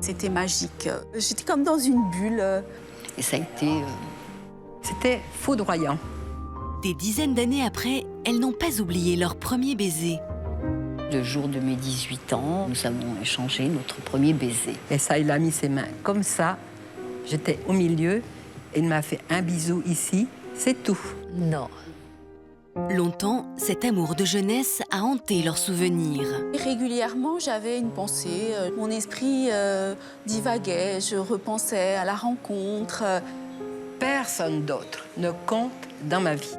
C'était magique. J'étais comme dans une bulle. Et ça a été... C'était foudroyant. Des dizaines d'années après, elles n'ont pas oublié leur premier baiser. Le jour de mes 18 ans, nous avons échangé notre premier baiser. Et ça, il a mis ses mains comme ça. J'étais au milieu et il m'a fait un bisou ici. C'est tout. Non. Longtemps, cet amour de jeunesse a hanté leurs souvenirs. Régulièrement, j'avais une pensée. Mon esprit divaguait. Je repensais à la rencontre. Personne d'autre ne compte dans ma vie.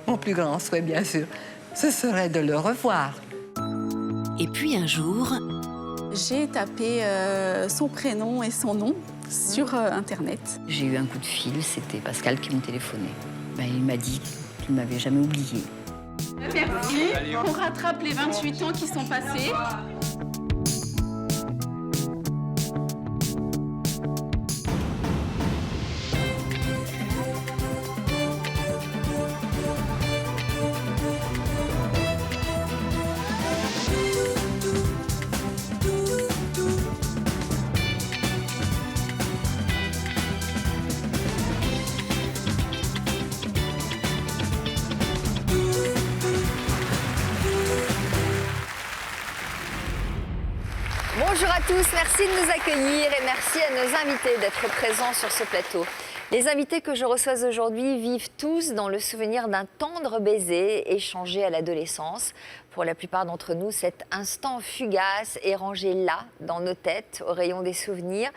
Mon plus grand souhait, bien sûr, ce serait de le revoir. Et puis un jour... J'ai tapé son prénom et son nom sur Internet. J'ai eu un coup de fil, c'était Pascal qui me téléphonait. Il m'a dit qu'il ne m'avait jamais oublié. Merci. On rattrape les 28 ans qui sont passés. Bonjour à tous, merci de nous accueillir et merci à nos invités d'être présents sur ce plateau. Les invités que je reçois aujourd'hui vivent tous dans le souvenir d'un tendre baiser échangé à l'adolescence. Pour la plupart d'entre nous, cet instant fugace est rangé là, dans nos têtes, au rayon des souvenirs.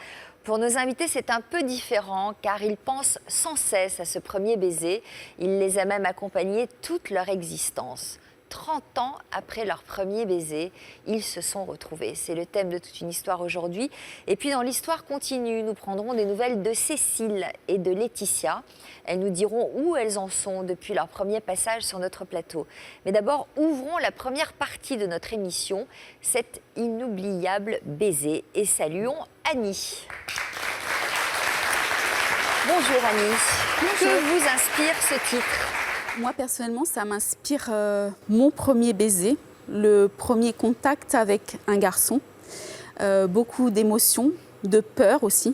Pour nos invités, c'est un peu différent car ils pensent sans cesse à ce premier baiser. Il les a même accompagnés toute leur existence. 30 ans après leur premier baiser, ils se sont retrouvés. C'est le thème de toute une histoire aujourd'hui. Et puis dans l'histoire continue, nous prendrons des nouvelles de Cécile et de Laetitia. Elles nous diront où elles en sont depuis leur premier passage sur notre plateau. Mais d'abord, ouvrons la première partie de notre émission, cet inoubliable baiser. Et saluons Annie. Bonjour Annie. Bonjour. Que vous inspire ce titre ? Moi, personnellement, ça m'inspire mon premier baiser, le premier contact avec un garçon. Beaucoup d'émotions, de peur aussi.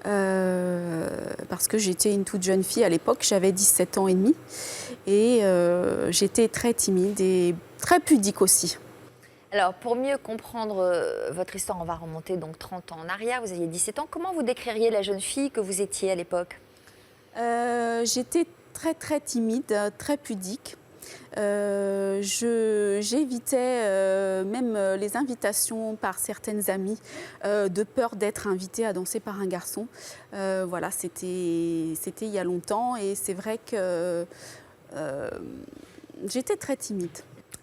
Parce que j'étais une toute jeune fille à l'époque, j'avais 17 ans et demi. Et j'étais très timide et très pudique aussi. Alors, pour mieux comprendre votre histoire, on va remonter donc 30 ans en arrière. Vous aviez 17 ans. Comment vous décririez la jeune fille que vous étiez à l'époque ? J'étais très timide, très pudique. J'évitais même les invitations par certaines amies de peur d'être invitée à danser par un garçon. Voilà, c'était il y a longtemps et c'est vrai que j'étais très timide.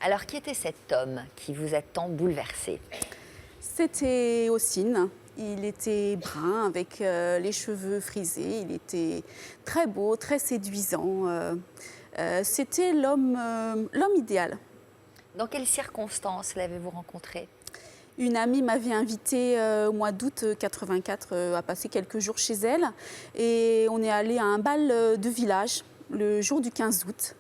Alors, qui était cet homme qui vous a tant bouleversée ? C'était Ossine. Il était brun avec les cheveux frisés. Il était très beau, très séduisant. C'était l'homme idéal. Dans quelles circonstances l'avez-vous rencontré ? Une amie m'avait invitée au mois d'août 84 à passer quelques jours chez elle. Et on est allé à un bal de village le jour du 15 août.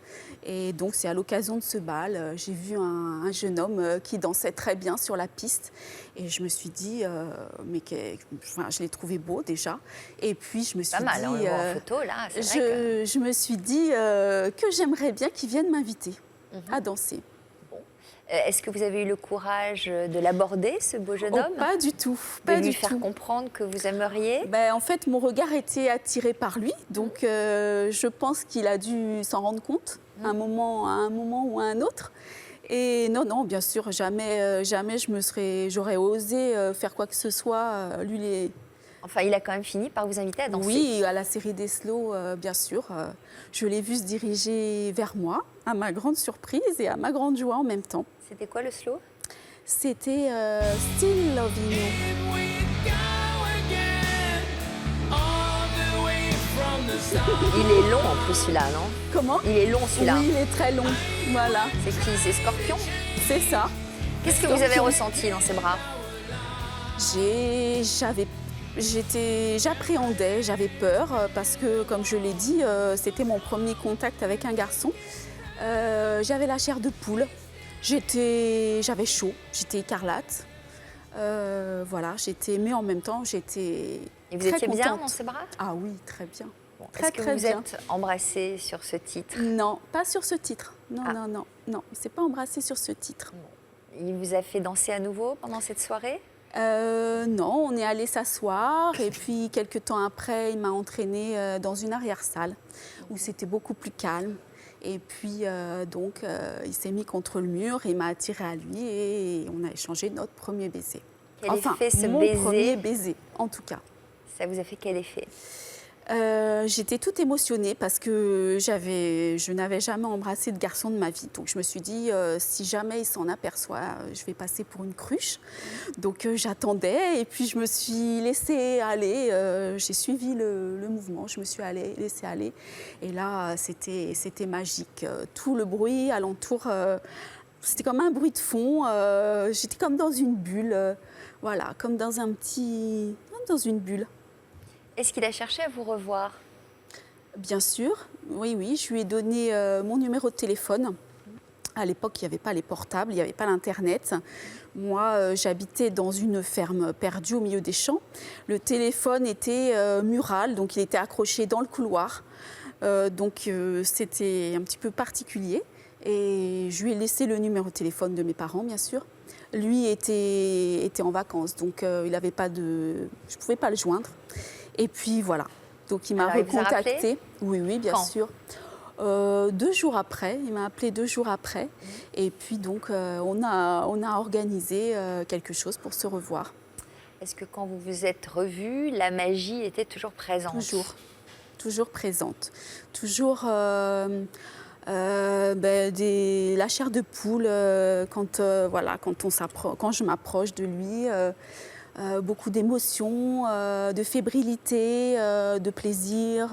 Et donc, c'est à l'occasion de ce bal, j'ai vu un jeune homme qui dansait très bien sur la piste. Et je me suis dit, je l'ai trouvé beau déjà. Et puis, je me suis Pas mal, dit... on le voit en photo, là. C'est vrai je me suis dit que j'aimerais bien qu'il vienne m'inviter à danser. Bon. Est-ce que vous avez eu le courage de l'aborder, ce beau jeune homme ? Pas du tout. De lui faire comprendre que vous aimeriez ? En fait, mon regard était attiré par lui. Donc, je pense qu'il a dû s'en rendre compte à un moment ou à un autre. Et non, bien sûr, jamais j'aurais osé faire quoi que ce soit. Enfin, il a quand même fini par vous inviter à danser. Oui, à la série des slow, bien sûr. Je l'ai vu se diriger vers moi, à ma grande surprise et à ma grande joie en même temps. C'était quoi le slow ? C'était Still Loving You. Il est long en plus celui-là, non ? Comment ? Il est long celui-là. Oui, il est très long. Voilà. C'est qui ? C'est Scorpion ? C'est ça. Qu'est-ce que vous avez ressenti dans ses bras ? J'appréhendais, j'avais peur parce que, comme je l'ai dit, c'était mon premier contact avec un garçon. J'avais la chair de poule. J'avais chaud, j'étais écarlate. Voilà, mais en même temps, j'étais Et vous très étiez bien contente. dans ses bras? Ah oui, très bien. Bon, Très, est-ce que très vous bien. êtes embrassée sur ce titre? Non, pas sur ce titre. Non, Ah. non, non, non. Il ne s'est pas embrassé sur ce titre. Il vous a fait danser à nouveau pendant cette soirée? Non, on est allé s'asseoir et puis quelques temps après, il m'a entraînée dans une arrière-salle où c'était beaucoup plus calme. Et puis il s'est mis contre le mur et il m'a attirée à lui et on a échangé notre premier baiser. Quel effet ce mon baiser premier baiser, en tout cas. Ça vous a fait quel effet? J'étais toute émotionnée parce que je n'avais jamais embrassé de garçon de ma vie. Donc je me suis dit, si jamais il s'en aperçoit, je vais passer pour une cruche. Donc j'attendais et puis je me suis laissée aller. J'ai suivi le mouvement, je me suis laissée aller. Et là, c'était magique. Tout le bruit alentour, c'était comme un bruit de fond. J'étais comme dans une bulle. Voilà, comme dans une bulle. Est-ce qu'il a cherché à vous revoir? Bien sûr, oui, oui. Je lui ai donné mon numéro de téléphone. À l'époque, il n'y avait pas les portables, il n'y avait pas l'Internet. Moi, j'habitais dans une ferme perdue au milieu des champs. Le téléphone était mural, donc il était accroché dans le couloir. C'était un petit peu particulier. Et je lui ai laissé le numéro de téléphone de mes parents, bien sûr. Lui était en vacances, donc je ne pouvais pas le joindre. Et puis voilà, donc il m'a Alors, il vous a rappelé? recontactée. Oui, oui, bien Quand? sûr. 2 jours après, il m'a appelé 2 jours après. Et puis donc on a organisé quelque chose pour se revoir. Est-ce que quand vous vous êtes revus, la magie était toujours présente? Toujours présente. Toujours la chair de poule quand je m'approche de lui. Beaucoup d'émotions, de fébrilité, de plaisir.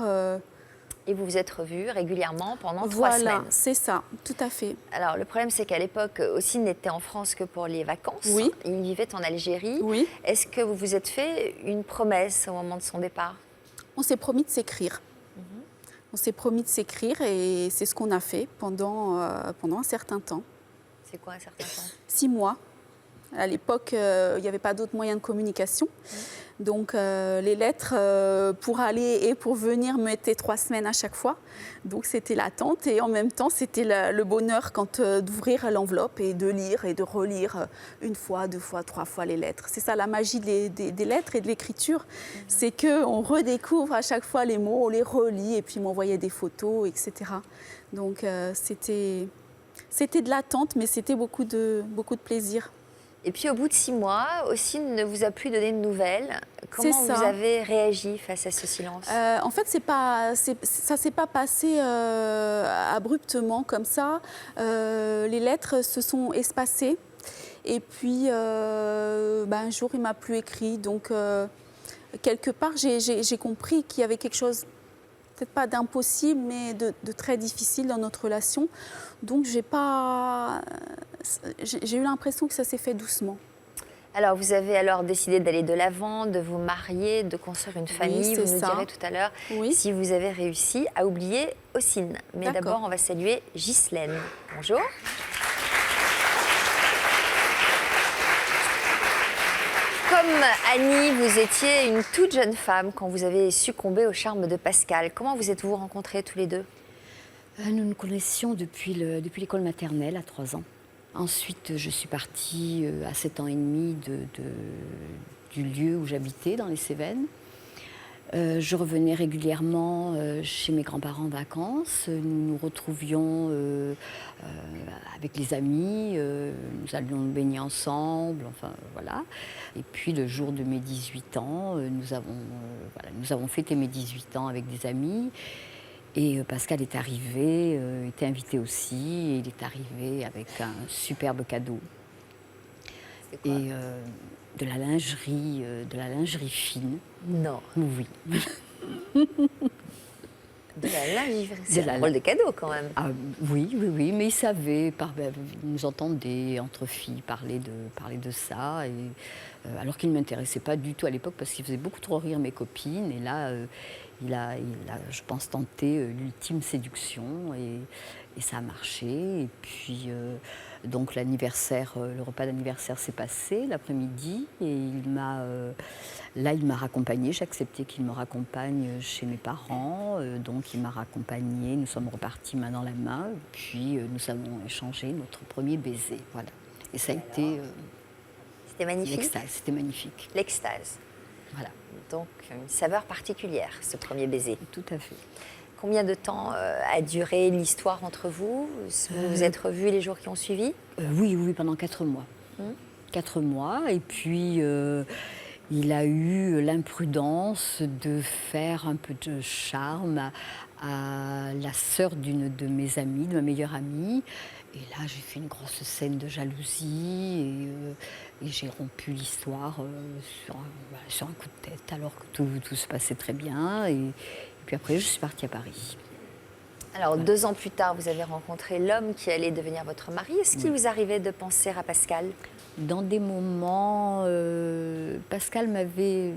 Et vous vous êtes revus régulièrement pendant 3 Voilà, semaines? c'est ça, tout à fait. Alors, le problème, c'est qu'à l'époque, Ossine n'était en France que pour les vacances. Oui. Il vivait en Algérie. Oui. Est-ce que vous vous êtes fait une promesse au moment de son départ? On s'est promis de s'écrire. On s'est promis de s'écrire et c'est ce qu'on a fait pendant un certain temps. C'est quoi un certain temps? 6 mois. À l'époque, il n'y avait pas d'autres moyens de communication. Donc, les lettres pour aller et pour venir mettaient 3 semaines à chaque fois. Donc, c'était l'attente. Et en même temps, c'était le bonheur d'ouvrir l'enveloppe et de lire et de relire 1 fois, 2 fois, 3 fois les lettres. C'est ça la magie des lettres et de l'écriture. C'est qu'on redécouvre à chaque fois les mots, on les relit et puis il m'envoyait des photos, etc. Donc, c'était de l'attente, mais c'était beaucoup de plaisir. Et puis au bout de 6 mois, Ossine ne vous a plus donné de nouvelles. Comment C'est ça. vous avez réagi face à ce silence? En fait, ça ne s'est pas passé abruptement comme ça. Les lettres se sont espacées. Et puis, un jour, il ne m'a plus écrit. Donc, quelque part, j'ai compris qu'il y avait quelque chose, peut-être pas d'impossible, mais de très difficile dans notre relation. Donc, j'ai eu l'impression que ça s'est fait doucement. Alors, vous avez alors décidé d'aller de l'avant, de vous marier, de construire une famille. c'est Vous nous ça. direz tout à l'heure Oui. si vous avez réussi à oublier Ossine. Mais D'accord. d'abord, on va saluer Ghislaine. Bonjour. Comme Annie, vous étiez une toute jeune femme quand vous avez succombé au charme de Pascal. Comment vous êtes-vous rencontrés tous les deux? Nous nous connaissions depuis l'école maternelle à 3 ans. Ensuite, je suis partie à 7 ans et demi du lieu où j'habitais, dans les Cévennes. Je revenais régulièrement chez mes grands-parents en vacances. Nous nous retrouvions avec les amis, nous allions nous baigner ensemble, enfin voilà. Et puis le jour de mes 18 ans, nous avons fêté mes 18 ans avec des amis. Et Pascal est arrivé, était invité aussi, et il est arrivé avec un superbe cadeau. C'est quoi? Et de la lingerie fine. Non. Oui. De la lingerie. C'est De la un drôle de cadeau quand même. Ah, oui, mais il savait, nous entendait entre filles parler de ça, et, alors qu'il ne m'intéressait pas du tout à l'époque parce qu'il faisait beaucoup trop rire mes copines. Et là, il a, je pense, tenté l'ultime séduction et ça a marché. Et puis, Donc l'anniversaire, le repas d'anniversaire s'est passé l'après-midi et là il m'a raccompagnée. J'ai accepté qu'il me raccompagne chez mes parents. Donc il m'a raccompagnée. Nous sommes repartis main dans la main. Puis nous avons échangé notre premier baiser. Voilà. Et ça a été C'était magnifique. l'extase. C'était magnifique. L'extase. Voilà. Donc une saveur particulière, ce premier baiser. Tout à fait. Combien de temps a duré l'histoire entre vous? Vous vous êtes revus les jours qui ont suivi? Oui, pendant 4 mois. 4 mois. Et puis, il a eu l'imprudence de faire un peu de charme à la sœur d'une de mes amies, de ma meilleure amie. Et là, j'ai fait une grosse scène de jalousie et j'ai rompu l'histoire sur un coup de tête, alors que tout se passait très bien. Et puis après, je suis partie à Paris. Alors, 2 ans plus tard, vous avez rencontré l'homme qui allait devenir votre mari. Est-ce qu'il vous arrivait de penser à Pascal? Dans des moments, Pascal m'avait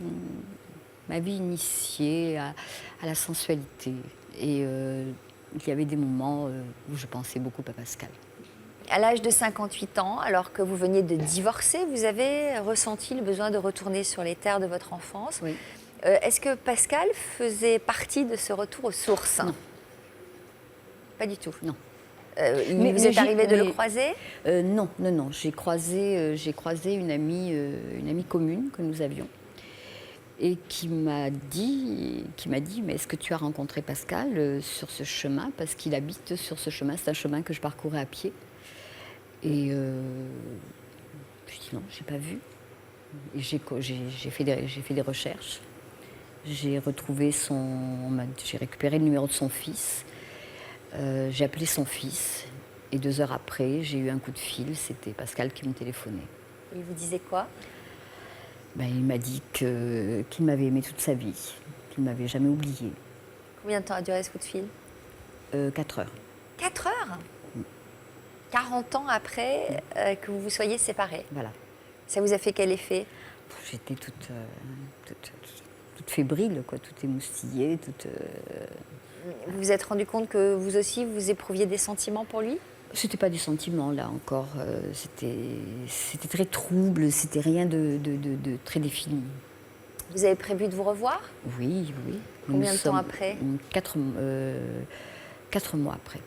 initiée à la sensualité. Et il y avait des moments où je pensais beaucoup à Pascal. À l'âge de 58 ans, alors que vous veniez de divorcer, vous avez ressenti le besoin de retourner sur les terres de votre enfance. Oui. Est-ce que Pascal faisait partie de ce retour aux sources? Non. Pas du tout. Non. Il vous est arrivé de le croiser? Non. J'ai croisé une amie commune que nous avions et qui m'a dit, mais est-ce que tu as rencontré Pascal sur ce chemin? Parce qu'il habite sur ce chemin. C'est un chemin que je parcourais à pied. Et je dis non, j'ai pas vu. Et j'ai fait des recherches. J'ai récupéré le numéro de son fils. J'ai appelé son fils et 2 heures après, j'ai eu un coup de fil. C'était Pascal qui me téléphonait. Il vous disait quoi? Il m'a dit qu'il m'avait aimé toute sa vie, qu'il ne m'avait jamais oublié. Combien de temps a duré ce coup de fil? 4 heures. 4 heures? 40 ans après que vous vous soyez séparés. Voilà. Ça vous a fait quel effet? J'étais toute fébrile, quoi, toute émoustillée, Vous vous êtes rendu compte que vous aussi, vous éprouviez des sentiments pour lui? C'était pas des sentiments, là, encore. C'était très trouble, c'était rien de très défini. Vous avez prévu de vous revoir? Oui. Combien de temps après? 4 mois après.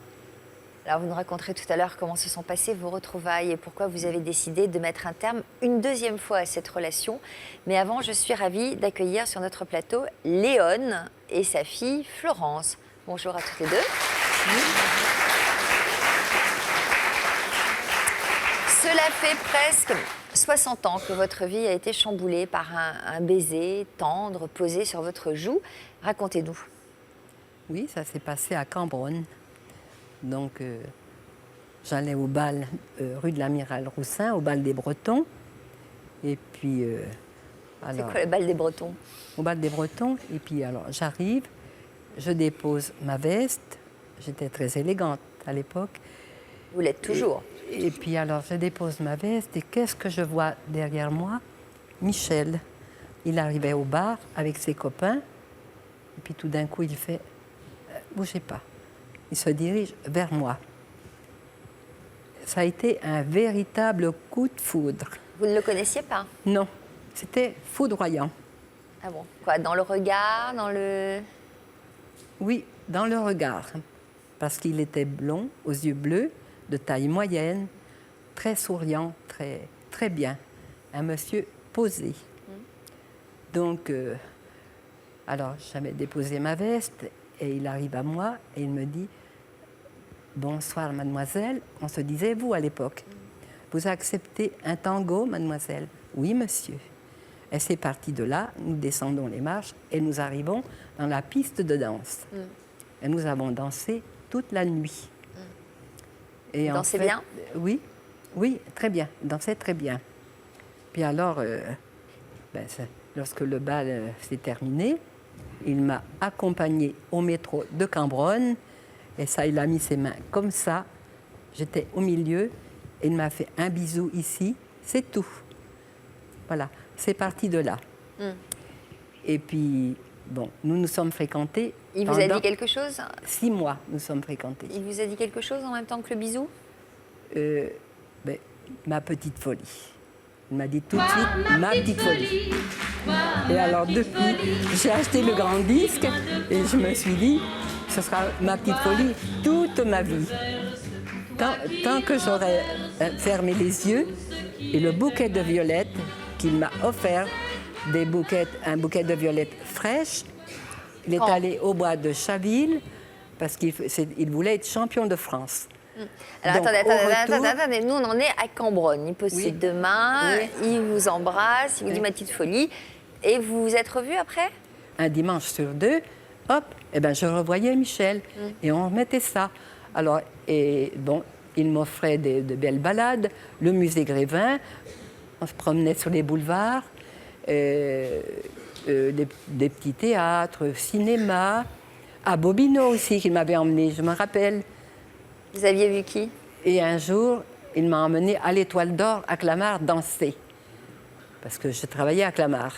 Alors, vous nous raconterez tout à l'heure comment se sont passées vos retrouvailles et pourquoi vous avez décidé de mettre un terme une 2e fois à cette relation. Mais avant, je suis ravie d'accueillir sur notre plateau Léone et sa fille Florence. Bonjour à toutes les deux. Cela fait presque 60 ans que votre vie a été chamboulée par un baiser tendre posé sur votre joue. Racontez-nous. Oui, ça s'est passé à Cambronne. Donc, j'allais au bal rue de l'Amiral Roussin, au bal des Bretons. Et puis... C'est quoi le bal des Bretons? Au bal des Bretons. Et puis, alors, j'arrive, je dépose ma veste. J'étais très élégante à l'époque. Vous l'êtes toujours. Et puis, alors, je dépose ma veste. Et qu'est-ce que je vois derrière moi? Michel. Il arrivait au bar avec ses copains. Et puis, tout d'un coup, il fait « Bougez pas ». Il se dirige vers moi. Ça a été un véritable coup de foudre. Vous ne le connaissiez pas? Non, c'était foudroyant. Ah bon? Quoi, dans le regard, dans le... Oui, dans le regard. Parce qu'il était blond, aux yeux bleus, de taille moyenne, très souriant, très bien. Un monsieur posé. Donc, alors, j'avais déposé ma veste et il arrive à moi et il me dit « Bonsoir, mademoiselle ». On se disait « vous » à l'époque. « Vous acceptez un tango, mademoiselle ?»« Oui, monsieur ». Et c'est parti de là, nous descendons les marches et nous arrivons dans la piste de danse. Et nous avons dansé toute la nuit. Et vous dansez bien? Oui, très bien. Dansait très bien. Puis alors, lorsque le bal s'est terminé, il m'a accompagnée au métro de Cambronne et ça, il a mis ses mains comme ça. J'étais au milieu et il m'a fait un bisou ici. C'est tout. Voilà, c'est parti de là. Et puis, bon, nous nous sommes fréquentés. Il vous a dit quelque chose? 6 mois, nous sommes fréquentés. Il vous a dit quelque chose en même temps que le bisou? ma petite folie. Il m'a dit tout de suite, ma petite folie. Et alors depuis, j'ai acheté le grand disque et je me suis dit, ce sera ma petite folie toute ma vie. Tant que j'aurai fermé les yeux, et le bouquet de violettes qu'il m'a offert, un bouquet de violettes fraîches, il est allé au bois de Chaville parce qu'il voulait être champion de France. Alors Donc, attendez, nous on en est à Cambronne. Il pose ses deux mains, Oui. il vous embrasse, il vous dit ma petite folie. Et vous vous êtes revus après? Un dimanche sur deux, hop, eh ben, je revoyais Michel et on remettait ça. Alors, et bon, il m'offrait de belles balades, le musée Grévin, on se promenait sur les boulevards, des petits théâtres, cinéma, à Bobino aussi qu'il m'avait emmené, je me rappelle. Vous aviez vu qui? Et un jour, il m'a emmené à l'Étoile d'Or à Clamart danser. Parce que je travaillais à Clamart.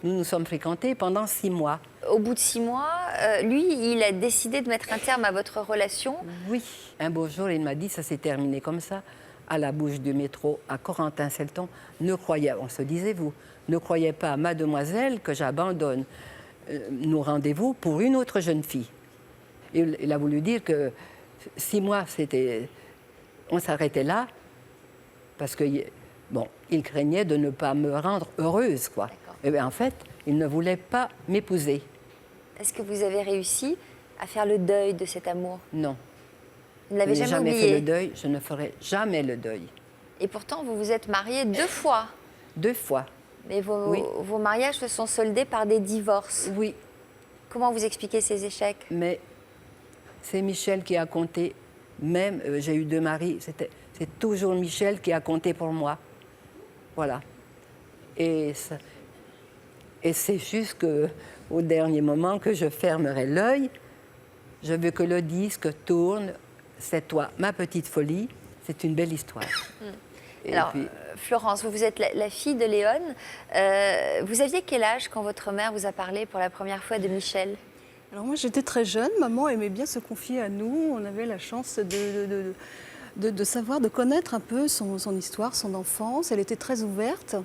Nous nous sommes fréquentés pendant 6 mois. Au bout de 6 mois, lui, il a décidé de mettre un terme à votre relation. Oui. Un beau jour, il m'a dit, ça s'est terminé comme ça, à la bouche du métro, à Corentin-Selton. On se disait, vous, ne croyez pas, mademoiselle, que j'abandonne nos rendez-vous pour une autre jeune fille. Il a voulu dire que 6 mois, on s'arrêtait là, parce que, bon, il craignait de ne pas me rendre heureuse, quoi. Et bien, en fait, il ne voulait pas m'épouser. Est-ce que vous avez réussi à faire le deuil de cet amour? Non. Vous ne l'avez Je n'ai jamais fait oublié? le deuil, je ne ferai jamais le deuil. Et pourtant, vous vous êtes mariés 2 fois. 2 fois. Mais Oui. vos mariages se sont soldés par des divorces. Oui, Comment vous expliquez ces échecs? mais c'est Michel qui a compté. Même, j'ai eu 2 maris, c'est toujours Michel qui a compté pour moi. Voilà. Et c'est juste qu'au dernier moment que je fermerai l'œil, je veux que le disque tourne. C'est toi, ma petite folie. C'est une belle histoire. Et Alors, puis, Florence, vous êtes la fille de Léon. Vous aviez quel âge quand votre mère vous a parlé pour la première fois de Michel? Alors moi j'étais très jeune, maman aimait bien se confier à nous, on avait la chance de savoir, de connaître un peu son histoire, son enfance, elle était très ouverte.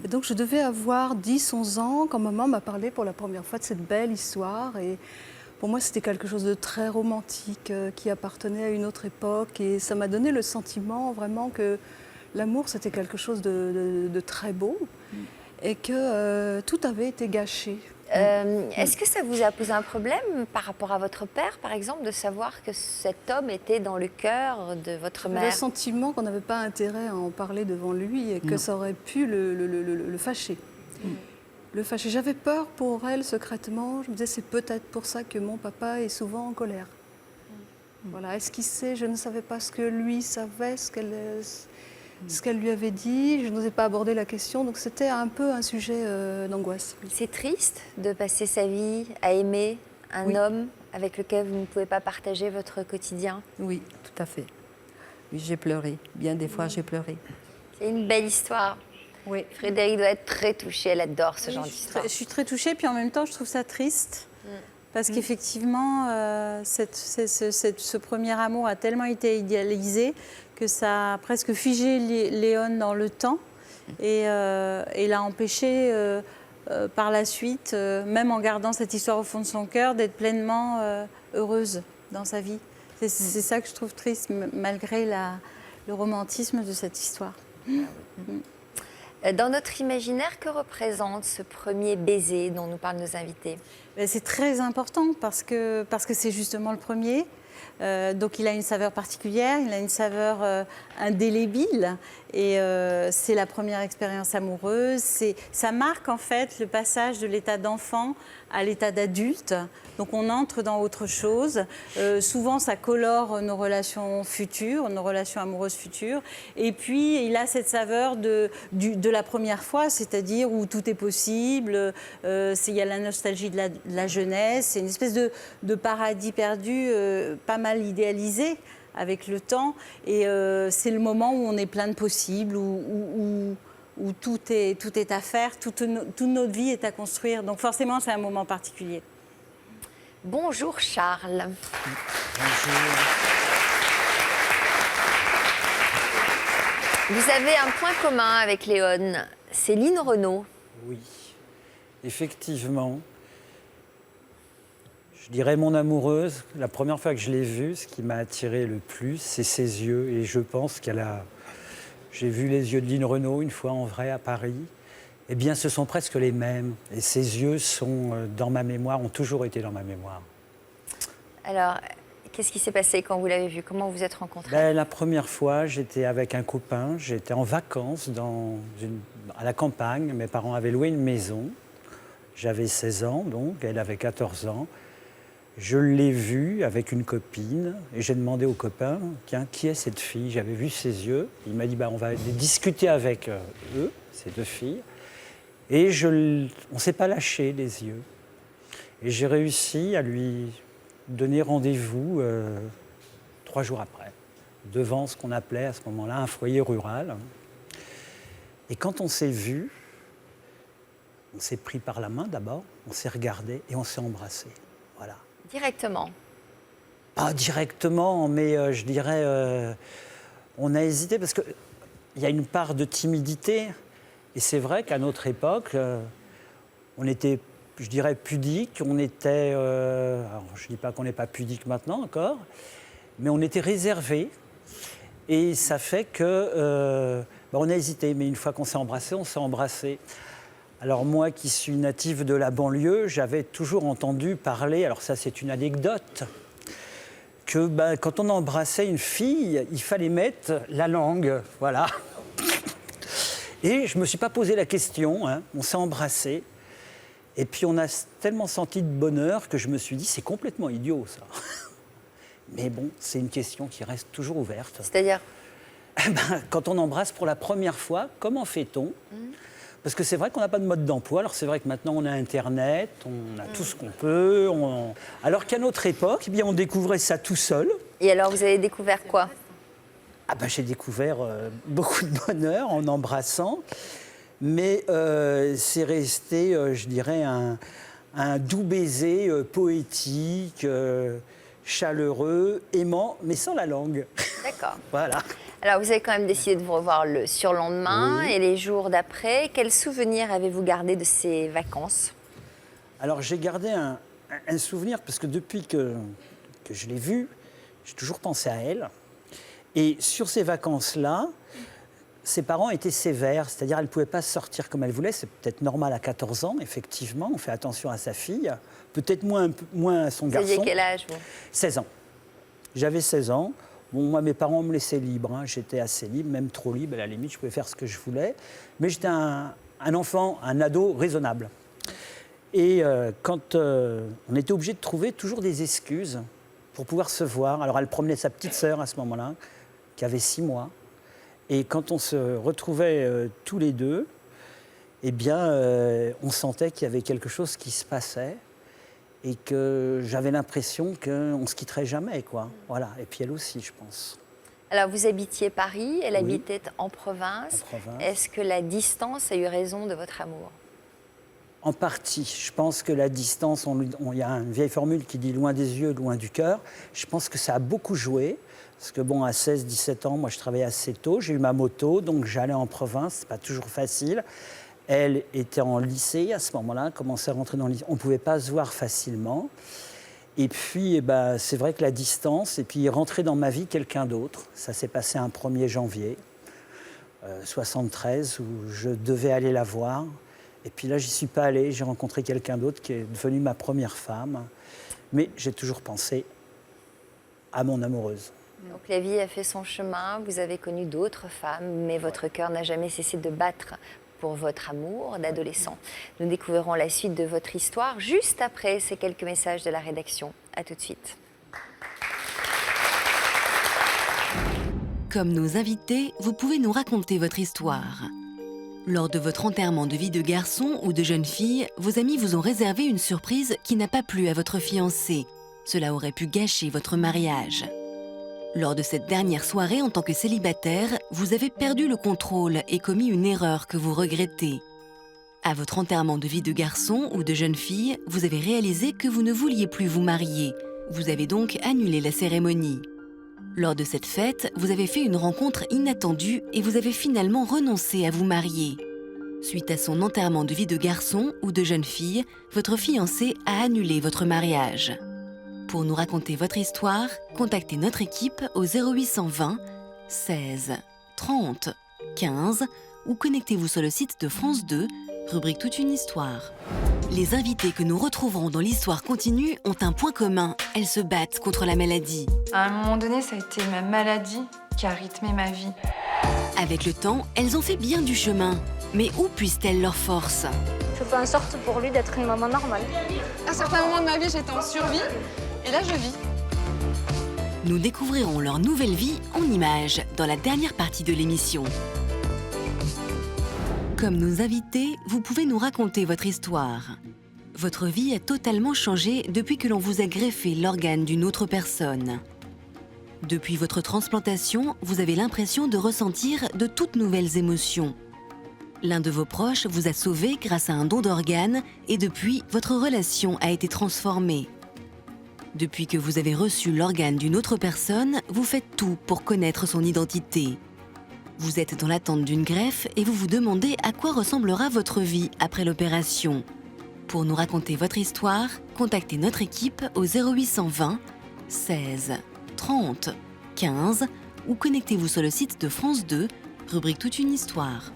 Et donc je devais avoir 10-11 ans quand maman m'a parlé pour la première fois de cette belle histoire. Et pour moi c'était quelque chose de très romantique qui appartenait à une autre époque et ça m'a donné le sentiment vraiment que l'amour c'était quelque chose de très beau et que tout avait été gâché. Est-ce que ça vous a posé un problème par rapport à votre père, par exemple, de savoir que cet homme était dans le cœur de votre J'avais le mère? sentiment qu'on n'avait pas intérêt à en parler devant lui et que ça aurait pu le fâcher. Le fâcher. J'avais peur pour elle secrètement. Je me disais, c'est peut-être pour ça que mon papa est souvent en colère. Voilà. Est-ce qu'il sait? Je ne savais pas ce que lui savait, ce qu'elle lui avait dit. Je n'osais pas aborder la question. Donc c'était un peu un sujet d'angoisse. C'est triste de passer sa vie à aimer un Oui. homme avec lequel vous ne pouvez pas partager votre quotidien. oui, tout à fait. Oui, j'ai pleuré. Bien des fois, j'ai pleuré. C'est une belle histoire. Oui. Frédéric doit être très touchée, elle adore ce genre Je d'histoire. suis très touchée, puis en même temps, je trouve ça triste. Parce qu'effectivement, ce premier amour a tellement été idéalisé que ça a presque figé Léon dans le temps et l'a empêché par la suite, même en gardant cette histoire au fond de son cœur, d'être pleinement heureuse dans sa vie. C'est ça que je trouve triste, malgré le romantisme de cette histoire. Dans notre imaginaire, que représente ce premier baiser dont nous parlent nos invités? C'est très important parce que c'est justement le premier. Donc il a une saveur particulière, il a une saveur indélébile et c'est la première expérience amoureuse. Ça marque en fait le passage de l'état d'enfant à l'état d'adulte. Donc on entre dans autre chose. Souvent ça colore nos relations futures, nos relations amoureuses futures. Et puis il a cette saveur de la première fois, c'est-à-dire où tout est possible. Il y a la nostalgie de la jeunesse, c'est une espèce de paradis perdu, pas mal idéalisé avec le temps. Et c'est le moment où on est plein de possibles, où tout est à faire, toute notre vie est à construire. Donc forcément, c'est un moment particulier. Bonjour Charles. Vous avez un point commun avec Léone, c'est Line Renaud. Oui, effectivement. Je dirais mon amoureuse, la première fois que je l'ai vue, ce qui m'a attiré le plus, c'est ses yeux. Et je pense qu'elle a... J'ai vu les yeux de Line Renaud une fois en vrai à Paris. Eh bien, ce sont presque les mêmes. Et ses yeux sont dans ma mémoire, ont toujours été dans ma mémoire. Alors, qu'est-ce qui s'est passé quand vous l'avez vu? Comment vous vous êtes rencontrés? La première fois, j'étais avec un copain. J'étais en vacances à la campagne. Mes parents avaient loué une maison. J'avais 16 ans, donc. Elle avait 14 ans. Je l'ai vue avec une copine et j'ai demandé au copain, tiens, qui est cette fille? J'avais vu ses yeux. Il m'a dit, on va discuter avec eux, ces deux filles. Et on ne s'est pas lâché les yeux. Et j'ai réussi à lui donner rendez-vous 3 jours après, devant ce qu'on appelait à ce moment-là un foyer rural. Et quand on s'est vus, on s'est pris par la main d'abord, on s'est regardé et on s'est embrassés. Voilà. Directement? Pas directement, mais je dirais, on a hésité parce qu'il y a une part de timidité. Et c'est vrai qu'à notre époque, on était, je dirais, pudique. On était, alors je ne dis pas qu'on n'est pas pudique maintenant encore, mais on était réservé. Et ça fait que on a hésité. Mais une fois qu'on s'est embrassé, on s'est embrassé. Alors moi qui suis native de la banlieue, j'avais toujours entendu parler, alors ça c'est une anecdote, que quand on embrassait une fille, il fallait mettre la langue, voilà. Et je ne me suis pas posé la question, hein. On s'est embrassés. Et puis on a tellement senti de bonheur que je me suis dit, c'est complètement idiot ça. Mais bon, c'est une question qui reste toujours ouverte. C'est-à-dire? Quand on embrasse pour la première fois, comment fait-on? Parce que c'est vrai qu'on n'a pas de mode d'emploi. Alors c'est vrai que maintenant on a Internet, on a tout ce qu'on peut. Alors qu'à notre époque, eh bien, on découvrait ça tout seul. Et alors vous avez découvert quoi? J'ai découvert beaucoup de bonheur en embrassant. Mais c'est resté, je dirais, un doux baiser poétique, chaleureux, aimant, mais sans la langue. D'accord. Voilà. Alors, vous avez quand même décidé de vous revoir le surlendemain et les jours d'après. Quels souvenirs avez-vous gardé de ces vacances? Alors, j'ai gardé un souvenir, parce que depuis que je l'ai vue, j'ai toujours pensé à elle. Et sur ces vacances-là, ses parents étaient sévères, c'est-à-dire elle ne pouvait pas sortir comme elle voulait. C'est peut-être normal à 14 ans, effectivement. On fait attention à sa fille, peut-être moins à son garçon. Vous aviez quel âge, vous? 16 ans. J'avais 16 ans. Bon, moi, mes parents me laissaient libre. Hein. J'étais assez libre, même trop libre. À la limite, je pouvais faire ce que je voulais. Mais j'étais un enfant, un ado raisonnable. Et quand on était obligé de trouver toujours des excuses pour pouvoir se voir. Alors, elle promenait sa petite sœur à ce moment-là, qui avait 6 mois. Et quand on se retrouvait tous les deux, eh bien, on sentait qu'il y avait quelque chose qui se passait. Et que j'avais l'impression qu'on ne se quitterait jamais, quoi. Voilà. Et puis elle aussi, je pense. Alors, vous habitiez Paris, elle habitait en province. En province. Est-ce que la distance a eu raison de votre amour? En partie. Je pense que la distance, il y a une vieille formule qui dit « loin des yeux, loin du cœur ». Je pense que ça a beaucoup joué. Parce que bon, à 16-17 ans, moi, je travaillais assez tôt. J'ai eu ma moto, donc j'allais en province. C'est pas toujours facile. Elle était en lycée à ce moment-là, commençait à rentrer dans le lycée. On ne pouvait pas se voir facilement. Et puis, c'est vrai que la distance, et puis rentrer dans ma vie quelqu'un d'autre. Ça s'est passé un 1er janvier 73, où je devais aller la voir. Et puis là, j'y suis pas allé. J'ai rencontré quelqu'un d'autre qui est devenu ma première femme. Mais j'ai toujours pensé à mon amoureuse. Donc la vie a fait son chemin, vous avez connu d'autres femmes, mais votre cœur n'a jamais cessé de battre pour votre amour d'adolescent. Nous découvrirons la suite de votre histoire juste après ces quelques messages de la rédaction. À tout de suite. Comme nos invités, vous pouvez nous raconter votre histoire. Lors de votre enterrement de vie de garçon ou de jeune fille, vos amis vous ont réservé une surprise qui n'a pas plu à votre fiancé. Cela aurait pu gâcher votre mariage. Lors de cette dernière soirée en tant que célibataire, vous avez perdu le contrôle et commis une erreur que vous regrettez. À votre enterrement de vie de garçon ou de jeune fille, vous avez réalisé que vous ne vouliez plus vous marier. Vous avez donc annulé la cérémonie. Lors de cette fête, vous avez fait une rencontre inattendue et vous avez finalement renoncé à vous marier. Suite à son enterrement de vie de garçon ou de jeune fille, votre fiancé a annulé votre mariage. Pour nous raconter votre histoire, contactez notre équipe au 0820 16 30 15 ou connectez-vous sur le site de France 2, rubrique Toute une histoire. Les invités que nous retrouverons dans l'histoire continue ont un point commun, elles se battent contre la maladie. À un moment donné, ça a été ma maladie qui a rythmé ma vie. Avec le temps, elles ont fait bien du chemin. Mais où puissent-elles leur force? Je fais en sorte pour lui d'être une maman normale. À certains moments de ma vie, j'étais en survie, et là, je vis. Nous découvrirons leur nouvelle vie en images dans la dernière partie de l'émission. Comme nos invités, vous pouvez nous raconter votre histoire. Votre vie a totalement changé depuis que l'on vous a greffé l'organe d'une autre personne. Depuis votre transplantation, vous avez l'impression de ressentir de toutes nouvelles émotions. L'un de vos proches vous a sauvé grâce à un don d'organes et depuis, votre relation a été transformée. Depuis que vous avez reçu l'organe d'une autre personne, vous faites tout pour connaître son identité. Vous êtes dans l'attente d'une greffe et vous vous demandez à quoi ressemblera votre vie après l'opération. Pour nous raconter votre histoire, contactez notre équipe au 0820 16 30 15 ou connectez-vous sur le site de France 2, rubrique Toute une histoire.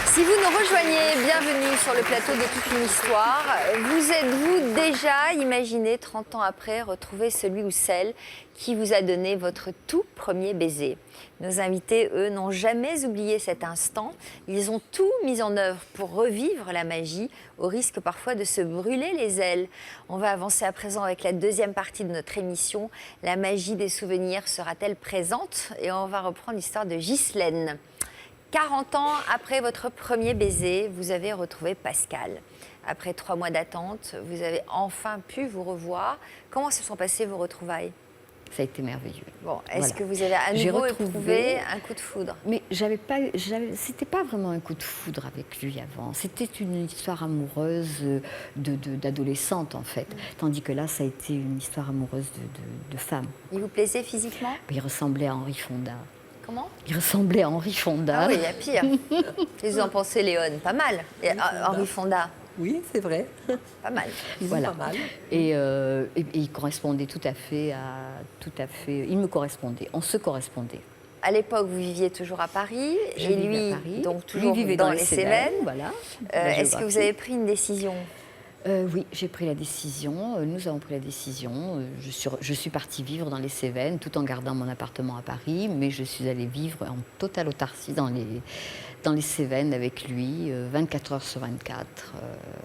Si vous nous rejoignez, bienvenue sur le plateau de Toute une histoire. Vous êtes-vous déjà imaginé 30 ans après retrouver celui ou celle qui vous a donné votre tout premier baiser? Nos invités, eux, n'ont jamais oublié cet instant. Ils ont tout mis en œuvre pour revivre la magie, au risque parfois de se brûler les ailes. On va avancer à présent avec la deuxième partie de notre émission. La magie des souvenirs sera-t-elle présente? Et on va reprendre l'histoire de Ghislaine. 40 ans après votre premier baiser, vous avez retrouvé Pascal. Après 3 mois d'attente, vous avez enfin pu vous revoir. Comment se sont passées vos retrouvailles? Ça a été merveilleux. Bon, est-ce Voilà. que vous avez à J'ai nouveau retrouvé- éprouvé un coup de foudre? Mais c'était pas vraiment un coup de foudre avec lui avant. C'était une histoire amoureuse d'adolescente en fait. Tandis que là, ça a été une histoire amoureuse de femme. Il vous plaisait physiquement? Il ressemblait à Henri Fonda. Comment? Il ressemblait à Henri Fonda. Ah oui, il y a pire. Qu'est-ce que vous en pensez, Léon? Pas mal. Et, Henri Fonda, Oui, c'est vrai. pas mal. Voilà. Pas mal. Et il correspondait tout à fait. Il me correspondait. On se correspondait. À l'époque, vous viviez toujours à Paris, Je et vivais lui, à Paris. donc Lui toujours vivait dans les Cévennes. Voilà. Est-ce que vous avez pris une décision? Oui, j'ai pris la décision. Nous avons pris la décision. Je suis partie vivre dans les Cévennes tout en gardant mon appartement à Paris, mais je suis allée vivre en totale autarcie dans les Cévennes avec lui, 24 heures sur 24.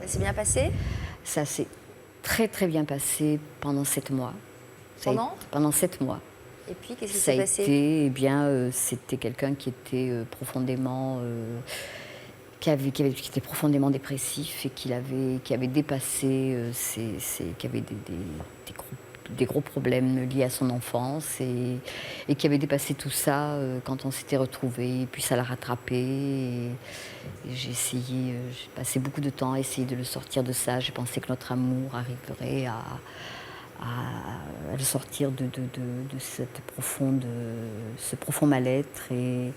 Ça s'est bien passé? Ça s'est très très bien passé pendant 7 mois. Pendant 7 mois. Et puis, qu'est-ce qui Ça a s'est passé? été, c'était quelqu'un qui était profondément... qui était profondément dépressif et qui avait dépassé, qui avait des gros problèmes liés à son enfance et qui avait dépassé tout ça quand on s'était retrouvés. Et puis ça l'a rattrapé. Et j'ai passé beaucoup de temps à essayer de le sortir de ça. J'ai pensé que notre amour arriverait à le sortir de ce profond mal-être. Et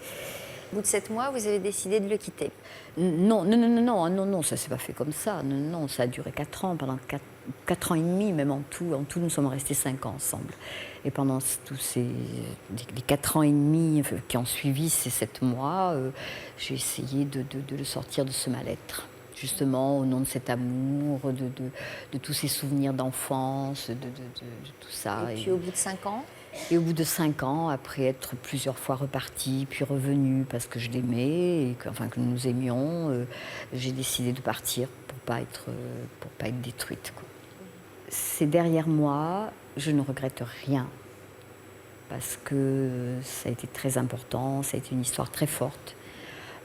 Au bout de 7 mois, vous avez décidé de le quitter. non, ça s'est pas fait comme ça. Non, ça a duré 4 ans, pendant 4 ans et demi, même en tout. En tout, nous sommes restés 5 ans ensemble. Et pendant tous les 4 ans et demi qui ont suivi ces 7 mois, j'ai essayé de le sortir de ce mal-être. Justement, au nom de cet amour, de tous ces souvenirs d'enfance, de tout ça. Et puis au bout de 5 ans? Et au bout de 5 ans, après être plusieurs fois repartie, puis revenue parce que je l'aimais, et que nous nous aimions, j'ai décidé de partir pour pas être détruite, quoi. Ces derniers mois, je ne regrette rien parce que ça a été très important, ça a été une histoire très forte.